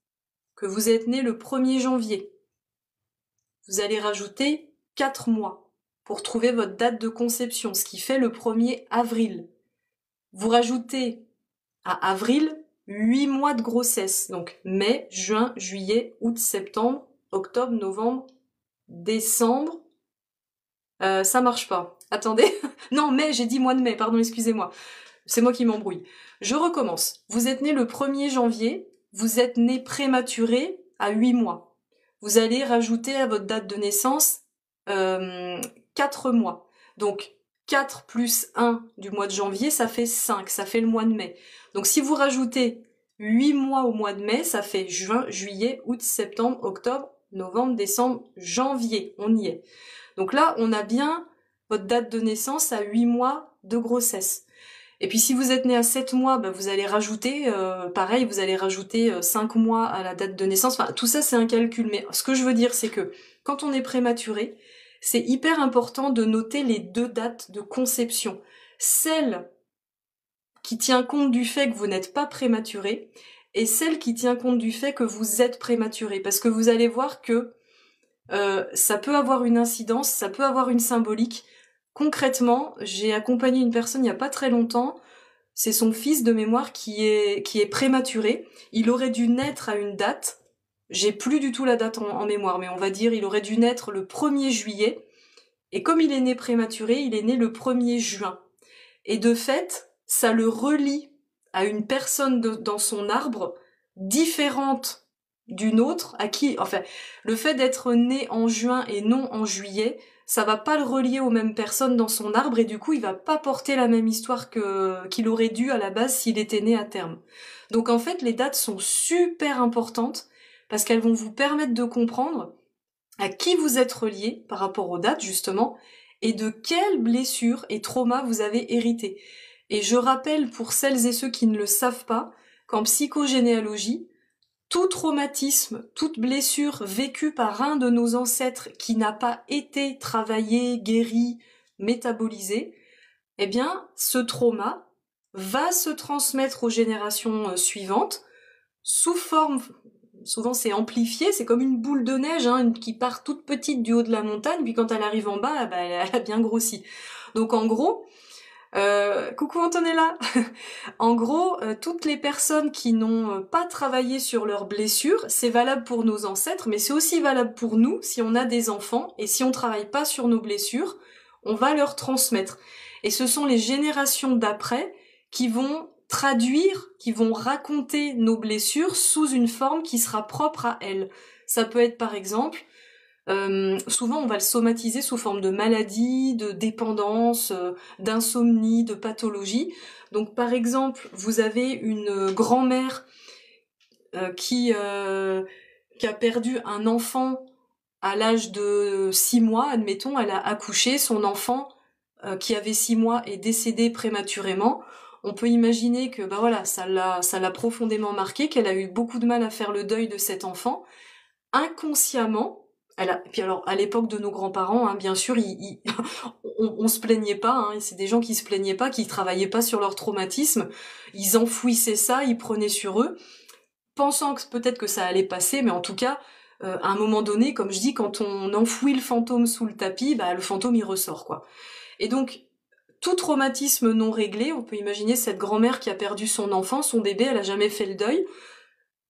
que vous êtes né le 1er janvier, vous allez rajouter 4 mois pour trouver votre date de conception, ce qui fait le 1er avril. Vous rajoutez à avril 8 mois de grossesse, donc mai, juin, juillet, août, septembre, octobre, novembre, décembre. Ça marche pas. Attendez. Non, mai, j'ai dit mois de mai, pardon, excusez-moi. C'est moi qui m'embrouille. Je recommence. Vous êtes né le 1er janvier, vous êtes né prématuré à 8 mois. Vous allez rajouter à votre date de naissance 4 mois. Donc 4 plus 1 du mois de janvier, ça fait 5, ça fait le mois de mai. Donc si vous rajoutez 8 mois au mois de mai, ça fait juin, juillet, août, septembre, octobre, novembre, décembre, janvier. On y est. Donc là, on a bien votre date de naissance à 8 mois de grossesse. Et puis si vous êtes né à 7 mois, bah, vous allez rajouter, pareil, vous allez rajouter 5 mois à la date de naissance. Enfin, tout ça, c'est un calcul. Mais ce que je veux dire, c'est que quand on est prématuré, c'est hyper important de noter les 2 dates de conception. Celle qui tient compte du fait que vous n'êtes pas prématuré et celle qui tient compte du fait que vous êtes prématuré. Parce que vous allez voir que ça peut avoir une incidence, ça peut avoir une symbolique. Concrètement, j'ai accompagné une personne il n'y a pas très longtemps, c'est son fils de mémoire qui est prématuré. Il aurait dû naître à une date, j'ai plus du tout la date en mémoire, mais on va dire il aurait dû naître le 1er juillet, et comme il est né prématuré, il est né le 1er juin. Et de fait, ça le relie à une personne dans son arbre différente d'une autre, à qui, enfin, le fait d'être né en juin et non en juillet, ça va pas le relier aux mêmes personnes dans son arbre et du coup, il va pas porter la même histoire qu'il aurait dû à la base s'il était né à terme. Donc en fait, les dates sont super importantes parce qu'elles vont vous permettre de comprendre à qui vous êtes relié par rapport aux dates justement et de quelles blessures et traumas vous avez hérité. Et je rappelle pour celles et ceux qui ne le savent pas qu'en psychogénéalogie, tout traumatisme, toute blessure vécue par un de nos ancêtres qui n'a pas été travaillé, guéri, métabolisé, eh bien, ce trauma va se transmettre aux générations suivantes sous forme, souvent c'est amplifié, c'est comme une boule de neige qui part toute petite du haut de la montagne, puis quand elle arrive en bas, bah, elle a bien grossi. Donc en gros, coucou Antonella. En gros, toutes les personnes qui n'ont pas travaillé sur leurs blessures, c'est valable pour nos ancêtres, mais c'est aussi valable pour nous si on a des enfants, et si on travaille pas sur nos blessures, on va leur transmettre. Et ce sont les générations d'après qui vont traduire, qui vont raconter nos blessures sous une forme qui sera propre à elles. Ça peut être par exemple, souvent on va le somatiser sous forme de maladie, de dépendance, d'insomnie, de pathologie. Donc par exemple, vous avez une grand-mère qui a perdu un enfant à l'âge de 6 mois, admettons, elle a accouché, son enfant qui avait 6 mois est décédé prématurément. On peut imaginer que bah voilà, ça l'a profondément marqué, qu'elle a eu beaucoup de mal à faire le deuil de cet enfant. Inconsciemment, puis alors à l'époque de nos grands-parents, bien sûr, on se plaignait pas, c'est des gens qui se plaignaient pas, qui travaillaient pas sur leur traumatisme, ils enfouissaient ça, ils prenaient sur eux, pensant que peut-être que ça allait passer, mais en tout cas, à un moment donné, comme je dis, quand on enfouit le fantôme sous le tapis, bah le fantôme il ressort quoi. Et donc tout traumatisme non réglé, on peut imaginer cette grand-mère qui a perdu son enfant, son bébé, elle a jamais fait le deuil.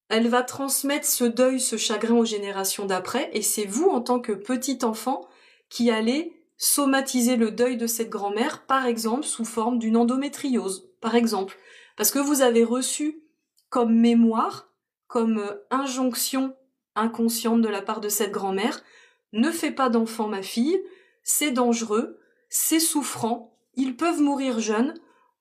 Elle va transmettre ce deuil, ce chagrin aux générations d'après, et c'est vous, en tant que petit enfant, qui allez somatiser le deuil de cette grand-mère, par exemple, sous forme d'une endométriose, par exemple. Parce que vous avez reçu comme mémoire, comme injonction inconsciente de la part de cette grand-mère, ne fais pas d'enfant, ma fille, c'est dangereux, c'est souffrant, ils peuvent mourir jeunes,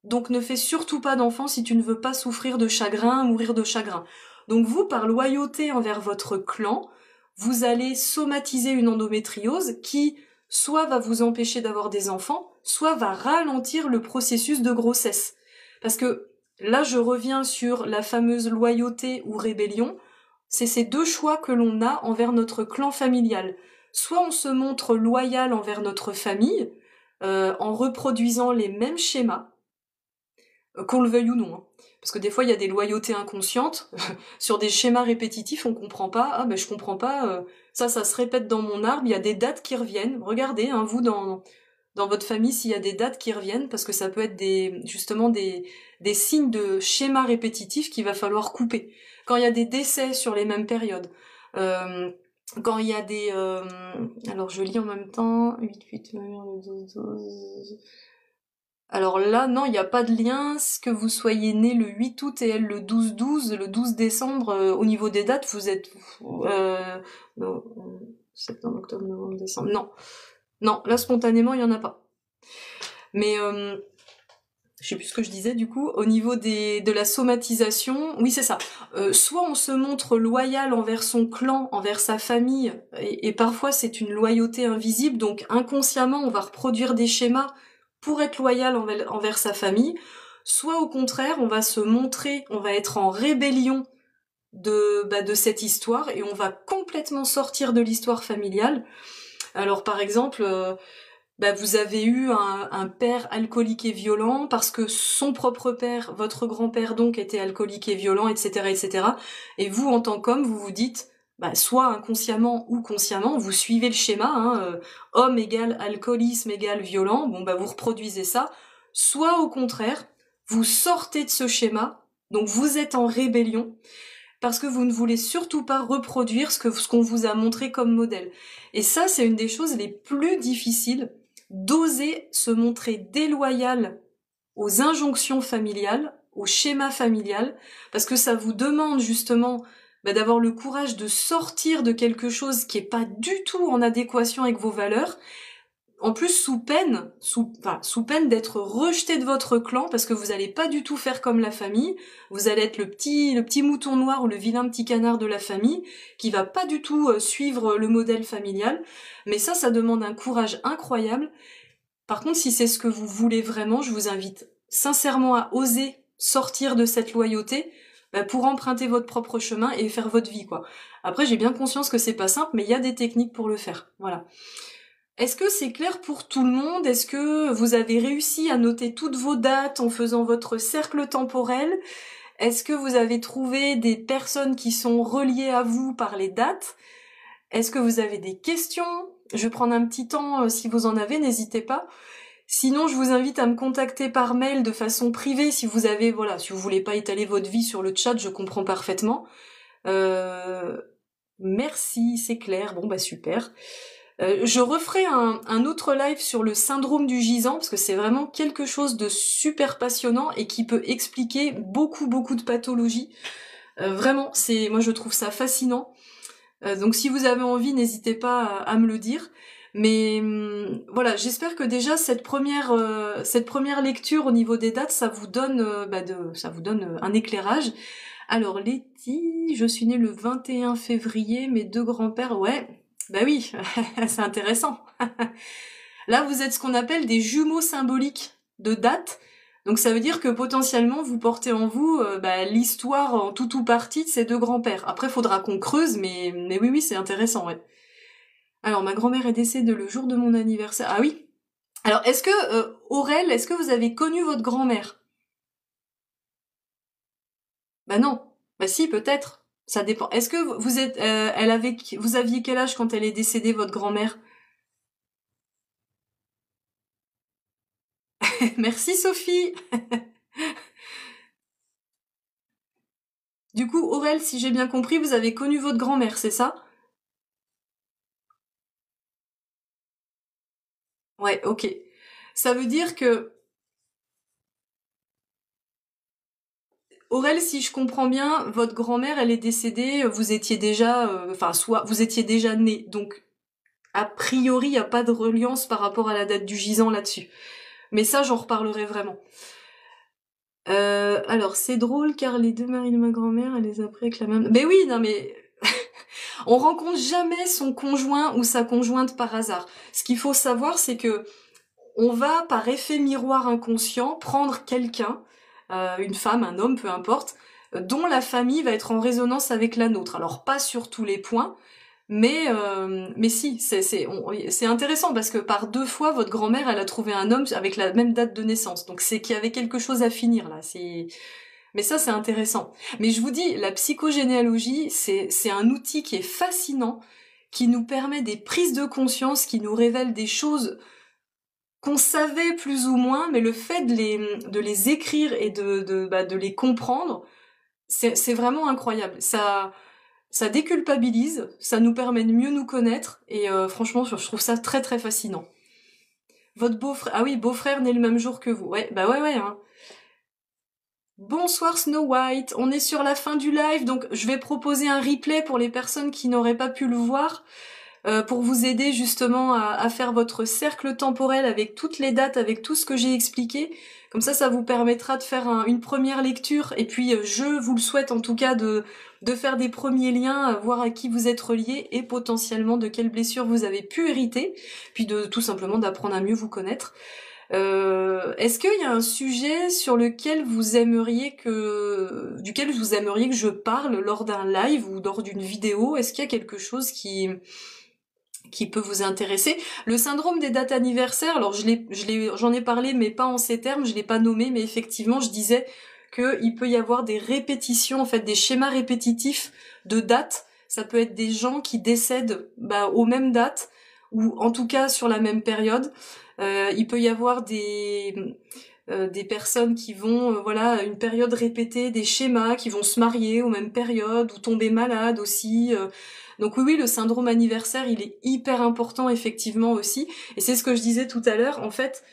donc ne fais surtout pas d'enfant si tu ne veux pas souffrir de chagrin, mourir de chagrin. Donc vous, par loyauté envers votre clan, vous allez somatiser une endométriose qui soit va vous empêcher d'avoir des enfants, soit va ralentir le processus de grossesse. Parce que là, je reviens sur la fameuse loyauté ou rébellion, c'est ces 2 choix que l'on a envers notre clan familial. Soit on se montre loyal envers notre famille, en reproduisant les mêmes schémas, qu'on le veuille ou non. Parce que des fois, il y a des loyautés inconscientes, sur des schémas répétitifs, on comprend pas, ah ben je comprends pas, ça se répète dans mon arbre, il y a des dates qui reviennent, regardez, vous, dans votre famille, s'il y a des dates qui reviennent, parce que ça peut être justement des signes de schémas répétitifs qu'il va falloir couper. Quand il y a des décès sur les mêmes périodes, quand il y a des... alors je lis en même temps, 8, 12, 12... Alors là, non, il n'y a pas de lien, que vous soyez né le 8 août et elle le 12-12, le 12 décembre, au niveau des dates, vous êtes... non, septembre, octobre, novembre, décembre, non. Non, là, spontanément, il n'y en a pas. Mais je sais plus ce que je disais du coup, au niveau de la somatisation, oui c'est ça. Soit on se montre loyal envers son clan, envers sa famille, et parfois c'est une loyauté invisible, donc inconsciemment on va reproduire des schémas pour être loyal envers sa famille, soit au contraire on va se montrer, on va être en rébellion de cette histoire et on va complètement sortir de l'histoire familiale. Alors par exemple, vous avez eu un père alcoolique et violent parce que son propre père, votre grand-père donc, était alcoolique et violent, etc., etc. Et vous, en tant qu'homme, vous vous dites, soit inconsciemment ou consciemment, vous suivez le schéma, homme égale alcoolisme égale violent, vous reproduisez ça. Soit au contraire, vous sortez de ce schéma, donc vous êtes en rébellion, parce que vous ne voulez surtout pas reproduire ce qu'on vous a montré comme modèle. Et ça, c'est une des choses les plus difficiles, d'oser se montrer déloyal aux injonctions familiales, au schéma familial, parce que ça vous demande justement d'avoir le courage de sortir de quelque chose qui est pas du tout en adéquation avec vos valeurs, en plus sous peine d'être rejeté de votre clan parce que vous allez pas du tout faire comme la famille, vous allez être le petit mouton noir ou le vilain petit canard de la famille qui va pas du tout suivre le modèle familial, mais ça demande un courage incroyable. Par contre, si c'est ce que vous voulez vraiment, je vous invite sincèrement à oser sortir de cette loyauté pour emprunter votre propre chemin et faire votre vie, quoi. Après, j'ai bien conscience que c'est pas simple, mais il y a des techniques pour le faire. Voilà. Est-ce que c'est clair pour tout le monde? Est-ce que vous avez réussi à noter toutes vos dates en faisant votre cercle temporel? Est-ce que vous avez trouvé des personnes qui sont reliées à vous par les dates? Est-ce que vous avez des questions? Je vais prendre un petit temps, si vous en avez, n'hésitez pas. Sinon, je vous invite à me contacter par mail de façon privée si vous avez, si vous voulez pas étaler votre vie sur le chat, je comprends parfaitement. Merci, c'est clair. Bon, super. Je referai un autre live sur le syndrome du gisant, parce que c'est vraiment quelque chose de super passionnant et qui peut expliquer beaucoup de pathologies. Vraiment, moi je trouve ça fascinant. Donc si vous avez envie, n'hésitez pas à me le dire. Mais voilà, j'espère que déjà cette première lecture au niveau des dates, ça vous donne un éclairage. Alors Letty, je suis née le 21 février, mes deux grands-pères, ouais, oui, c'est intéressant. Là, vous êtes ce qu'on appelle des jumeaux symboliques de date. Donc ça veut dire que potentiellement vous portez en vous l'histoire en tout ou partie de ces deux grands-pères. Après, faudra qu'on creuse, mais oui, c'est intéressant, ouais. Alors, ma grand-mère est décédée le jour de mon anniversaire. Ah oui. Alors, est-ce que, Aurel, est-ce que vous avez connu votre grand-mère? Non. Si, peut-être. Ça dépend. Est-ce que vous aviez quel âge quand elle est décédée, votre grand-mère? Merci Sophie. Du coup, Aurel, si j'ai bien compris, vous avez connu votre grand-mère, c'est ça? Ouais, ok. Ça veut dire que, Aurel, si je comprends bien, votre grand-mère, elle est décédée, vous étiez déjà, soit vous étiez déjà né, donc a priori, il n'y a pas de reliance par rapport à la date du gisant là-dessus. Mais ça, j'en reparlerai vraiment. Alors, c'est drôle car les deux maris de ma grand-mère, elle les a pris avec la même... Mais oui, non mais... On rencontre jamais son conjoint ou sa conjointe par hasard. Ce qu'il faut savoir, c'est que on va, par effet miroir inconscient, prendre quelqu'un, une femme, un homme, peu importe, dont la famille va être en résonance avec la nôtre. Alors, pas sur tous les points, mais si, c'est intéressant parce que par deux fois, votre grand-mère, elle a trouvé un homme avec la même date de naissance. Donc c'est qu'il y avait quelque chose à finir là. Mais ça, c'est intéressant. Mais je vous dis, la psychogénéalogie, c'est un outil qui est fascinant, qui nous permet des prises de conscience, qui nous révèle des choses qu'on savait plus ou moins, mais le fait de les écrire et de les comprendre, c'est vraiment incroyable. Ça déculpabilise, ça nous permet de mieux nous connaître, et franchement, je trouve ça très très fascinant. Votre beau-frère, ah oui, beau-frère né le même jour que vous. Ouais, ouais, hein. Bonsoir Snow White, on est sur la fin du live, donc je vais proposer un replay pour les personnes qui n'auraient pas pu le voir. pour vous aider justement à faire votre cercle temporel avec toutes les dates, avec tout ce que j'ai expliqué. Comme ça vous permettra de faire une première lecture. Et puis, je vous le souhaite en tout cas de faire des premiers liens, voir à qui vous êtes relié et potentiellement de quelles blessures vous avez pu hériter. Puis de tout simplement d'apprendre à mieux vous connaître. Est-ce qu'il y a un sujet sur lequel duquel vous aimeriez que je parle lors d'un live ou lors d'une vidéo? Est-ce qu'il y a quelque chose qui peut vous intéresser? Le syndrome des dates anniversaires, alors j'en ai parlé, mais pas en ces termes, je l'ai pas nommé, mais effectivement, je disais qu'il peut y avoir des répétitions, en fait, des schémas répétitifs de dates. Ça peut être des gens qui décèdent, aux mêmes dates, ou en tout cas sur la même période. Il peut y avoir des personnes qui vont, une période répétée, des schémas, qui vont se marier aux mêmes périodes, ou tomber malades aussi. Donc oui, le syndrome anniversaire, il est hyper important effectivement aussi. Et c'est ce que je disais tout à l'heure. En fait,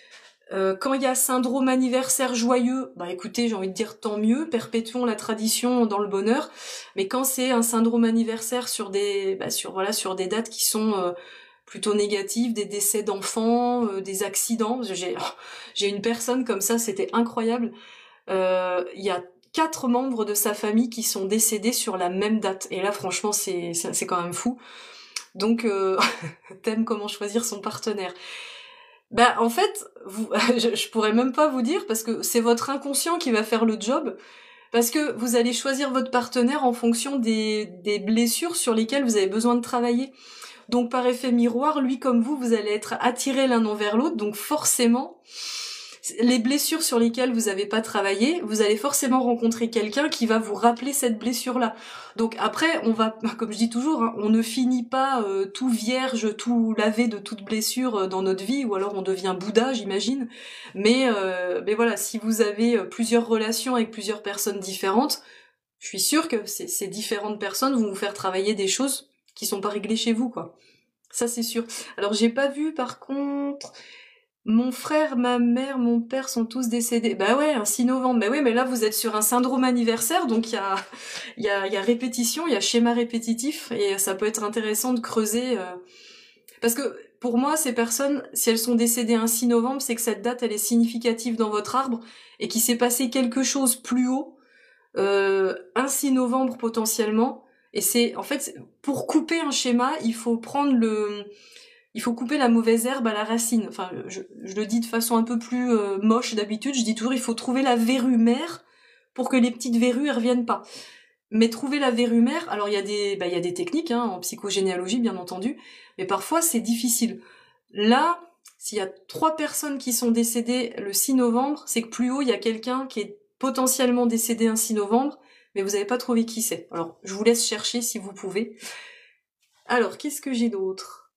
quand il y a syndrome anniversaire joyeux, écoutez, j'ai envie de dire tant mieux, perpétuons la tradition dans le bonheur. Mais quand c'est un syndrome anniversaire sur des dates qui sont plutôt négatives, des décès d'enfants, des accidents. J'ai une personne comme ça, c'était incroyable. Il y a 4 membres de sa famille qui sont décédés sur la même date. Et là, franchement, c'est quand même fou. Donc, thème comment choisir son partenaire. En fait, je pourrais même pas vous dire parce que c'est votre inconscient qui va faire le job. Parce que vous allez choisir votre partenaire en fonction des blessures sur lesquelles vous avez besoin de travailler. Donc par effet miroir, lui comme vous allez être attirés l'un envers l'autre. Donc forcément, les blessures sur lesquelles vous n'avez pas travaillé, vous allez forcément rencontrer quelqu'un qui va vous rappeler cette blessure-là. Donc après, on va, comme je dis toujours, on ne finit pas tout vierge, tout lavé de toute blessure dans notre vie, ou alors on devient Bouddha, j'imagine. Mais voilà, si vous avez plusieurs relations avec plusieurs personnes différentes, je suis sûre que ces différentes personnes vont vous faire travailler des choses qui sont pas réglées chez vous, quoi. Ça, c'est sûr. Alors, j'ai pas vu, par contre, mon frère, ma mère, mon père sont tous décédés. Ouais, un 6 novembre. Oui, mais là, vous êtes sur un syndrome anniversaire, donc il y a répétition, il y a schéma répétitif, et ça peut être intéressant de creuser, parce que, pour moi, ces personnes, si elles sont décédées un 6 novembre, c'est que cette date, elle est significative dans votre arbre, et qu'il s'est passé quelque chose plus haut, un 6 novembre potentiellement. Et c'est, en fait, pour couper un schéma, il faut couper la mauvaise herbe à la racine. Enfin, je le dis de façon un peu plus moche d'habitude. Je dis toujours, il faut trouver la verrue mère pour que les petites verrues, elles reviennent pas. Mais trouver la verrue mère, alors il y a des techniques, en psychogénéalogie, bien entendu, mais parfois c'est difficile. Là, s'il y a 3 personnes qui sont décédées le 6 novembre, c'est que plus haut, il y a quelqu'un qui est potentiellement décédé un 6 novembre, mais vous n'avez pas trouvé qui c'est. Alors, je vous laisse chercher si vous pouvez. Alors, qu'est-ce que j'ai d'autre?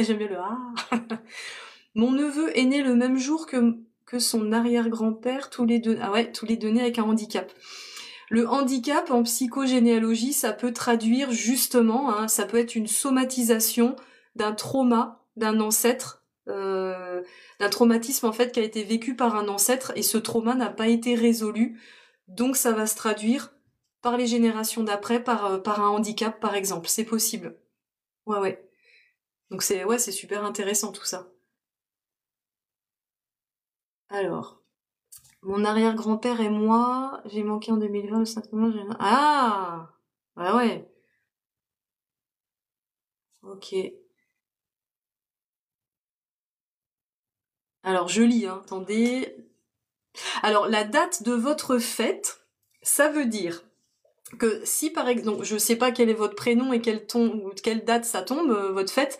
J'aime bien le « ah ». Mon neveu est né le même jour que son arrière-grand-père, tous les deux nés avec un handicap. Le handicap, en psychogénéalogie, ça peut traduire justement, ça peut être une somatisation d'un trauma d'un ancêtre, d'un traumatisme en fait qui a été vécu par un ancêtre, et ce trauma n'a pas été résolu, donc ça va se traduire par les générations d'après, par un handicap par exemple, c'est possible. Ouais. Donc c'est super intéressant tout ça. Alors, mon arrière-grand-père et moi, j'ai manqué en 2020 le 5 novembre. Ah ouais. Ok. Alors je lis, attendez. Alors la date de votre fête, ça veut dire que si par exemple, donc je sais pas quel est votre prénom et quelle date ça tombe, votre fête.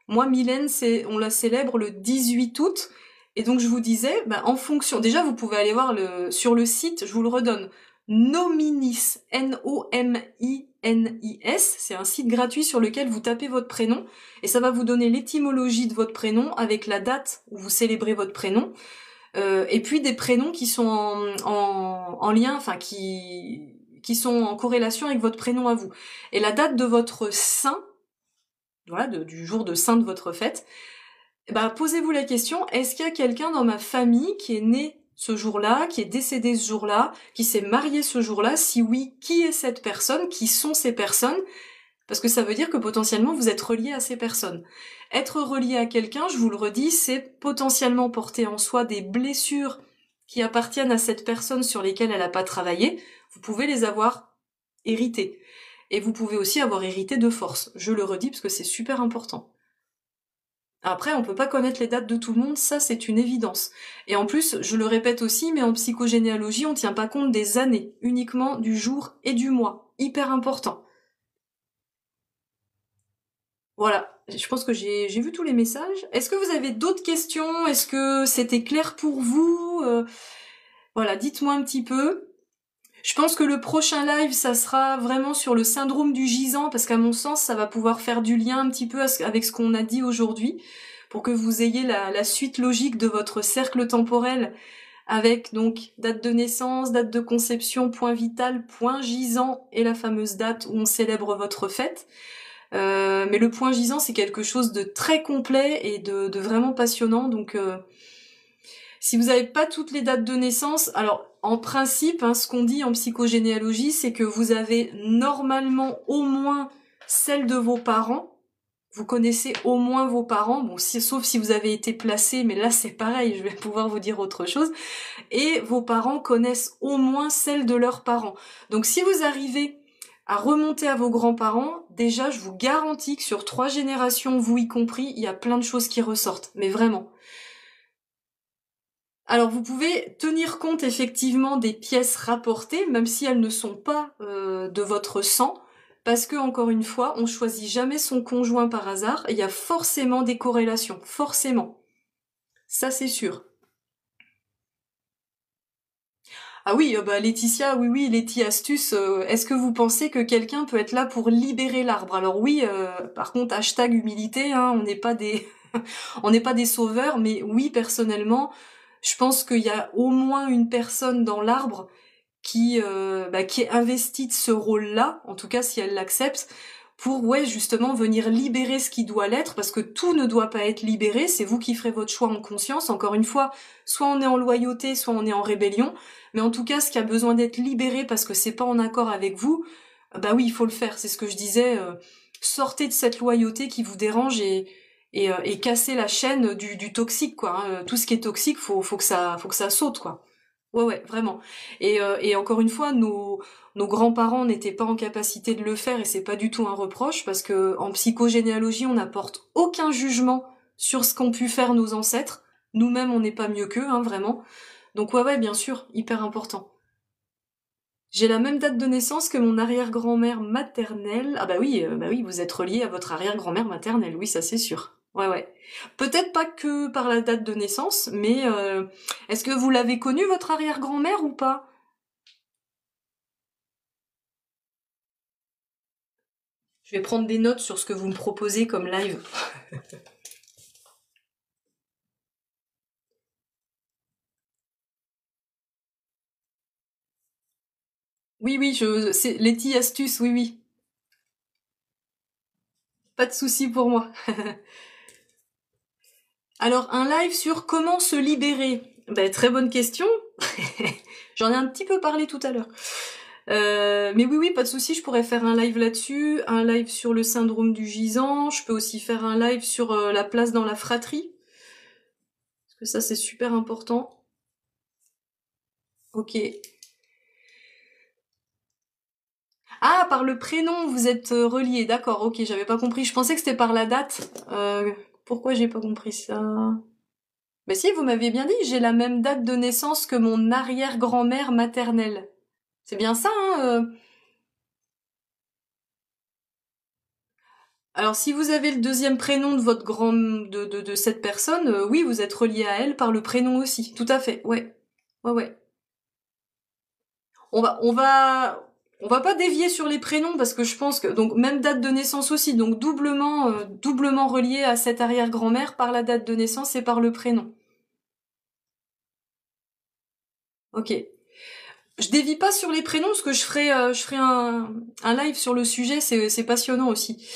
Moi, Mylène, on la célèbre le 18 août. Et donc, je vous disais, en fonction, déjà, vous pouvez aller voir sur le site, je vous le redonne, Nominis, Nominis, c'est un site gratuit sur lequel vous tapez votre prénom, et ça va vous donner l'étymologie de votre prénom avec la date où vous célébrez votre prénom, et puis des prénoms qui sont en lien, enfin, qui sont en corrélation avec votre prénom à vous. Et la date de votre saint, voilà, du jour de saint de votre fête, posez-vous la question, est-ce qu'il y a quelqu'un dans ma famille qui est né ce jour-là, qui est décédé ce jour-là, qui s'est marié ce jour-là? Si oui, qui est cette personne? Qui sont ces personnes? parce que ça veut dire que potentiellement vous êtes relié à ces personnes. Être relié à quelqu'un, je vous le redis, c'est potentiellement porter en soi des blessures qui appartiennent à cette personne sur lesquelles elle n'a pas travaillé. Vous pouvez les avoir héritées. Et vous pouvez aussi avoir hérité de force. Je le redis parce que c'est super important. Après, on peut pas connaître les dates de tout le monde, ça c'est une évidence. Et en plus, je le répète aussi, mais en psychogénéalogie, on tient pas compte des années, uniquement du jour et du mois. Hyper important. Voilà, je pense que j'ai vu tous les messages. Est-ce que vous avez d'autres questions? Est-ce que c'était clair pour vous? Voilà, dites-moi un petit peu. Je pense que le prochain live, ça sera vraiment sur le syndrome du gisant, parce qu'à mon sens, ça va pouvoir faire du lien un petit peu avec ce qu'on a dit aujourd'hui, pour que vous ayez la suite logique de votre cercle temporel, avec donc date de naissance, date de conception, point vital, point gisant, et la fameuse date où on célèbre votre fête. Mais le point gisant, c'est quelque chose de très complet et de vraiment passionnant, donc... si vous n'avez pas toutes les dates de naissance, alors en principe, hein, ce qu'on dit en psychogénéalogie, c'est que vous avez normalement au moins celle de vos parents. Vous connaissez au moins vos parents, bon, sauf si vous avez été placé, mais là c'est pareil, je vais pouvoir vous dire autre chose. Et vos parents connaissent au moins celle de leurs parents. Donc si vous arrivez à remonter à vos grands-parents, déjà je vous garantis que sur 3 générations, vous y compris, il y a plein de choses qui ressortent, mais vraiment. Alors vous pouvez tenir compte effectivement des pièces rapportées, même si elles ne sont pas de votre sang, parce que encore une fois, on choisit jamais son conjoint par hasard, et il y a forcément des corrélations, forcément. Ça c'est sûr. Ah oui, bah Laetitia, oui, Letty Astuce, est-ce que vous pensez que quelqu'un peut être là pour libérer l'arbre? Alors oui, par contre, hashtag humilité, hein, on n'est pas des on n'est pas des sauveurs, mais oui, personnellement, je pense qu'il y a au moins une personne dans l'arbre qui est investie de ce rôle-là, en tout cas si elle l'accepte, pour justement venir libérer ce qui doit l'être, parce que tout ne doit pas être libéré, c'est vous qui ferez votre choix en conscience, encore une fois, soit on est en loyauté, soit on est en rébellion, mais en tout cas ce qui a besoin d'être libéré parce que c'est pas en accord avec vous, bah oui, il faut le faire, c'est ce que je disais, sortez de cette loyauté qui vous dérange et casser la chaîne du toxique, quoi. Hein. Tout ce qui est toxique, faut que ça saute, quoi. Ouais, vraiment. Et encore une fois, nos grands-parents n'étaient pas en capacité de le faire et c'est pas du tout un reproche parce que en psychogénéalogie, on n'apporte aucun jugement sur ce qu'ont pu faire nos ancêtres. Nous-mêmes, on n'est pas mieux qu'eux, hein, vraiment. Donc ouais, bien sûr, hyper important. J'ai la même date de naissance que mon arrière-grand-mère maternelle. Ah bah oui, vous êtes relié à votre arrière-grand-mère maternelle, oui, ça c'est sûr. Ouais. Peut-être pas que par la date de naissance, mais est-ce que vous l'avez connue, votre arrière-grand-mère, ou pas? Je vais prendre des notes sur ce que vous me proposez comme live. Oui, c'est Letty Astuce, oui. Pas de souci pour moi. Alors, un live sur comment se libérer. Ben, très bonne question. J'en ai un petit peu parlé tout à l'heure. Mais oui, pas de souci, je pourrais faire un live là-dessus, un live sur le syndrome du gisant, je peux aussi faire un live sur la place dans la fratrie, parce que ça c'est super important. Ok. Ah, par le prénom, vous êtes reliés, d'accord, ok, j'avais pas compris, je pensais que c'était par la date. Pourquoi j'ai pas compris ça? Mais si, vous m'aviez bien dit, j'ai la même date de naissance que mon arrière-grand-mère maternelle. C'est bien ça, hein Alors, si vous avez le deuxième prénom de votre de cette personne, oui, vous êtes relié à elle par le prénom aussi. Tout à fait. Ouais. On va pas dévier sur les prénoms parce que je pense que donc même date de naissance aussi, donc doublement relié à cette arrière-grand-mère par la date de naissance et par le prénom. Ok. Je dévie pas sur les prénoms parce que je ferai un live sur le sujet, c'est passionnant aussi.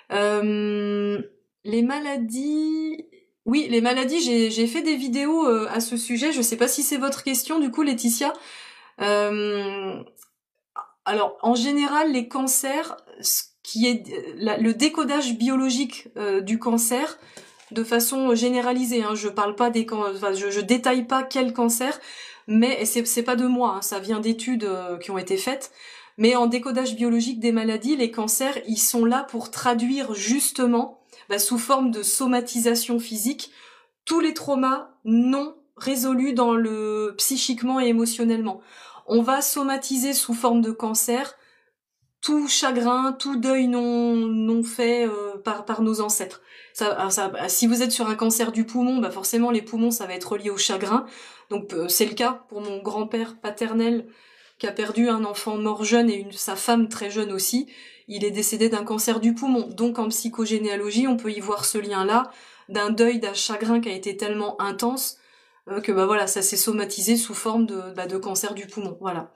Les maladies... Oui, les maladies, j'ai fait des vidéos à ce sujet. Je sais pas si c'est votre question, du coup, Laetitia. Alors, en général, les cancers, ce qui est le décodage biologique du cancer de façon généralisée. Hein. Je parle pas je détaille pas quel cancer, mais c'est pas de moi, hein, ça vient d'études qui ont été faites. Mais en décodage biologique des maladies, les cancers, ils sont là pour traduire justement, sous forme de somatisation physique, tous les traumas non résolus psychiquement et émotionnellement. On va somatiser sous forme de cancer tout chagrin, tout deuil non fait par nos ancêtres. Si vous êtes sur un cancer du poumon, forcément les poumons ça va être lié au chagrin. Donc c'est le cas pour mon grand-père paternel qui a perdu un enfant mort jeune et sa femme très jeune aussi. Il est décédé d'un cancer du poumon. Donc en psychogénéalogie, on peut y voir ce lien-là d'un deuil, d'un chagrin qui a été tellement intense que ça s'est somatisé sous forme de cancer du poumon. Voilà.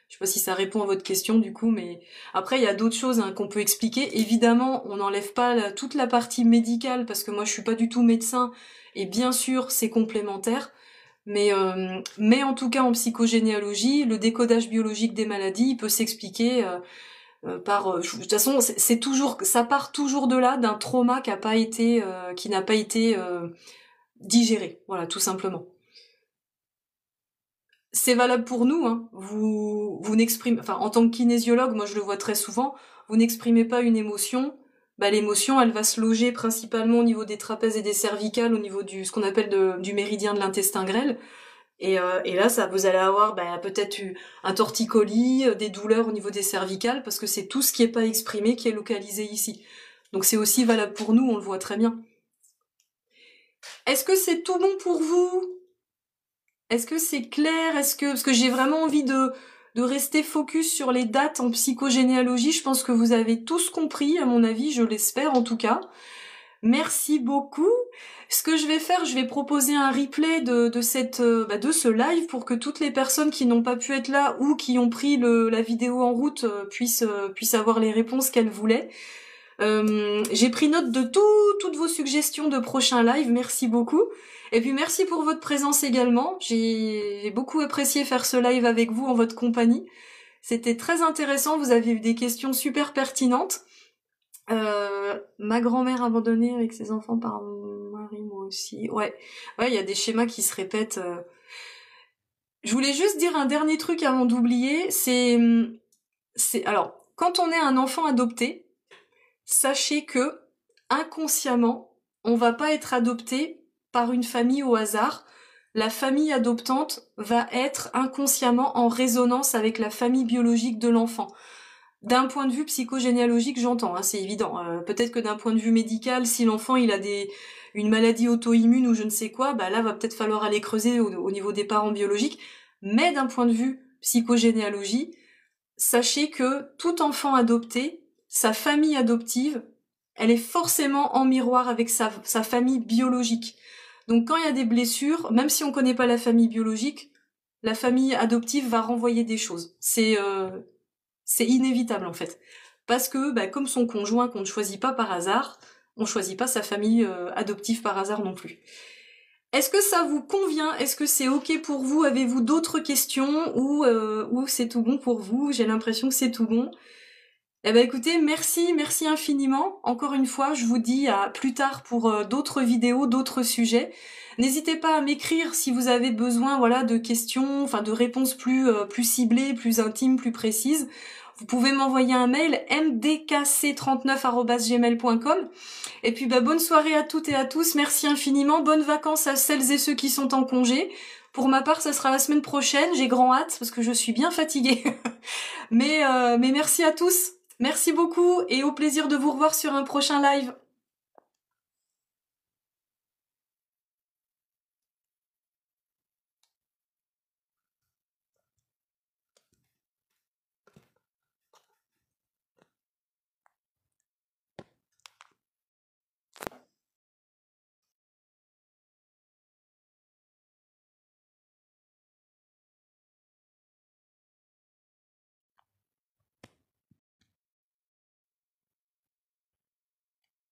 Je sais pas si ça répond à votre question du coup, mais après il y a d'autres choses qu'on peut expliquer. Évidemment, on n'enlève pas toute la partie médicale parce que moi je suis pas du tout médecin et bien sûr c'est complémentaire. Mais en tout cas en psychogénéalogie, le décodage biologique des maladies il peut s'expliquer de toute façon ça part toujours de là d'un trauma qui n'a pas été digéré. Voilà, tout simplement. C'est valable pour nous, hein. Vous n'exprimez, en tant que kinésiologue, moi je le vois très souvent, vous n'exprimez pas une émotion, l'émotion elle va se loger principalement au niveau des trapèzes et des cervicales, au niveau ce qu'on appelle du méridien de l'intestin grêle, et là vous allez avoir peut-être un torticolis, des douleurs au niveau des cervicales, parce que c'est tout ce qui est pas exprimé qui est localisé ici. Donc c'est aussi valable pour nous, on le voit très bien. Est-ce que c'est tout bon pour vous ? Est-ce que c'est clair? Parce que j'ai vraiment envie de rester focus sur les dates en psychogénéalogie. Je pense que vous avez tous compris, à mon avis, je l'espère en tout cas. Merci beaucoup. Ce que je vais faire, je vais proposer un replay de ce live pour que toutes les personnes qui n'ont pas pu être là ou qui ont pris la vidéo en route puissent avoir les réponses qu'elles voulaient. J'ai pris note de toutes vos suggestions de prochains lives, merci beaucoup. Et puis merci pour votre présence également, j'ai beaucoup apprécié faire ce live avec vous en votre compagnie. C'était très intéressant, vous avez eu des questions super pertinentes. Ma grand-mère abandonnée avec ses enfants par mon mari, moi aussi. Ouais, il y a des schémas qui se répètent. Je voulais juste dire un dernier truc avant d'oublier, alors, quand on est un enfant adopté, sachez que, inconsciemment, on va pas être adopté par une famille au hasard. La famille adoptante va être inconsciemment en résonance avec la famille biologique de l'enfant. D'un point de vue psychogénéalogique, j'entends, c'est évident. Peut-être que d'un point de vue médical, si l'enfant il a une maladie auto-immune ou je ne sais quoi, là va peut-être falloir aller creuser au niveau des parents biologiques. Mais d'un point de vue psychogénéalogie, sachez que tout enfant adopté, sa famille adoptive, elle est forcément en miroir avec sa famille biologique. Donc quand il y a des blessures, même si on connaît pas la famille biologique, la famille adoptive va renvoyer des choses. C'est inévitable en fait. Parce que comme son conjoint qu'on ne choisit pas par hasard, on choisit pas sa famille adoptive par hasard non plus. Est-ce que ça vous convient? Est-ce que c'est ok pour vous? Avez-vous d'autres questions ou c'est tout bon pour vous? J'ai l'impression que c'est tout bon. Écoutez, merci infiniment. Encore une fois, je vous dis à plus tard pour d'autres vidéos, d'autres sujets. N'hésitez pas à m'écrire si vous avez besoin, de questions, de réponses plus ciblées, plus intimes, plus précises. Vous pouvez m'envoyer un mail mdkc39@gmail.com. Et puis bonne soirée à toutes et à tous. Merci infiniment. Bonnes vacances à celles et ceux qui sont en congé. Pour ma part, ça sera la semaine prochaine. J'ai grand hâte parce que je suis bien fatiguée. mais merci à tous. Merci beaucoup et au plaisir de vous revoir sur un prochain live.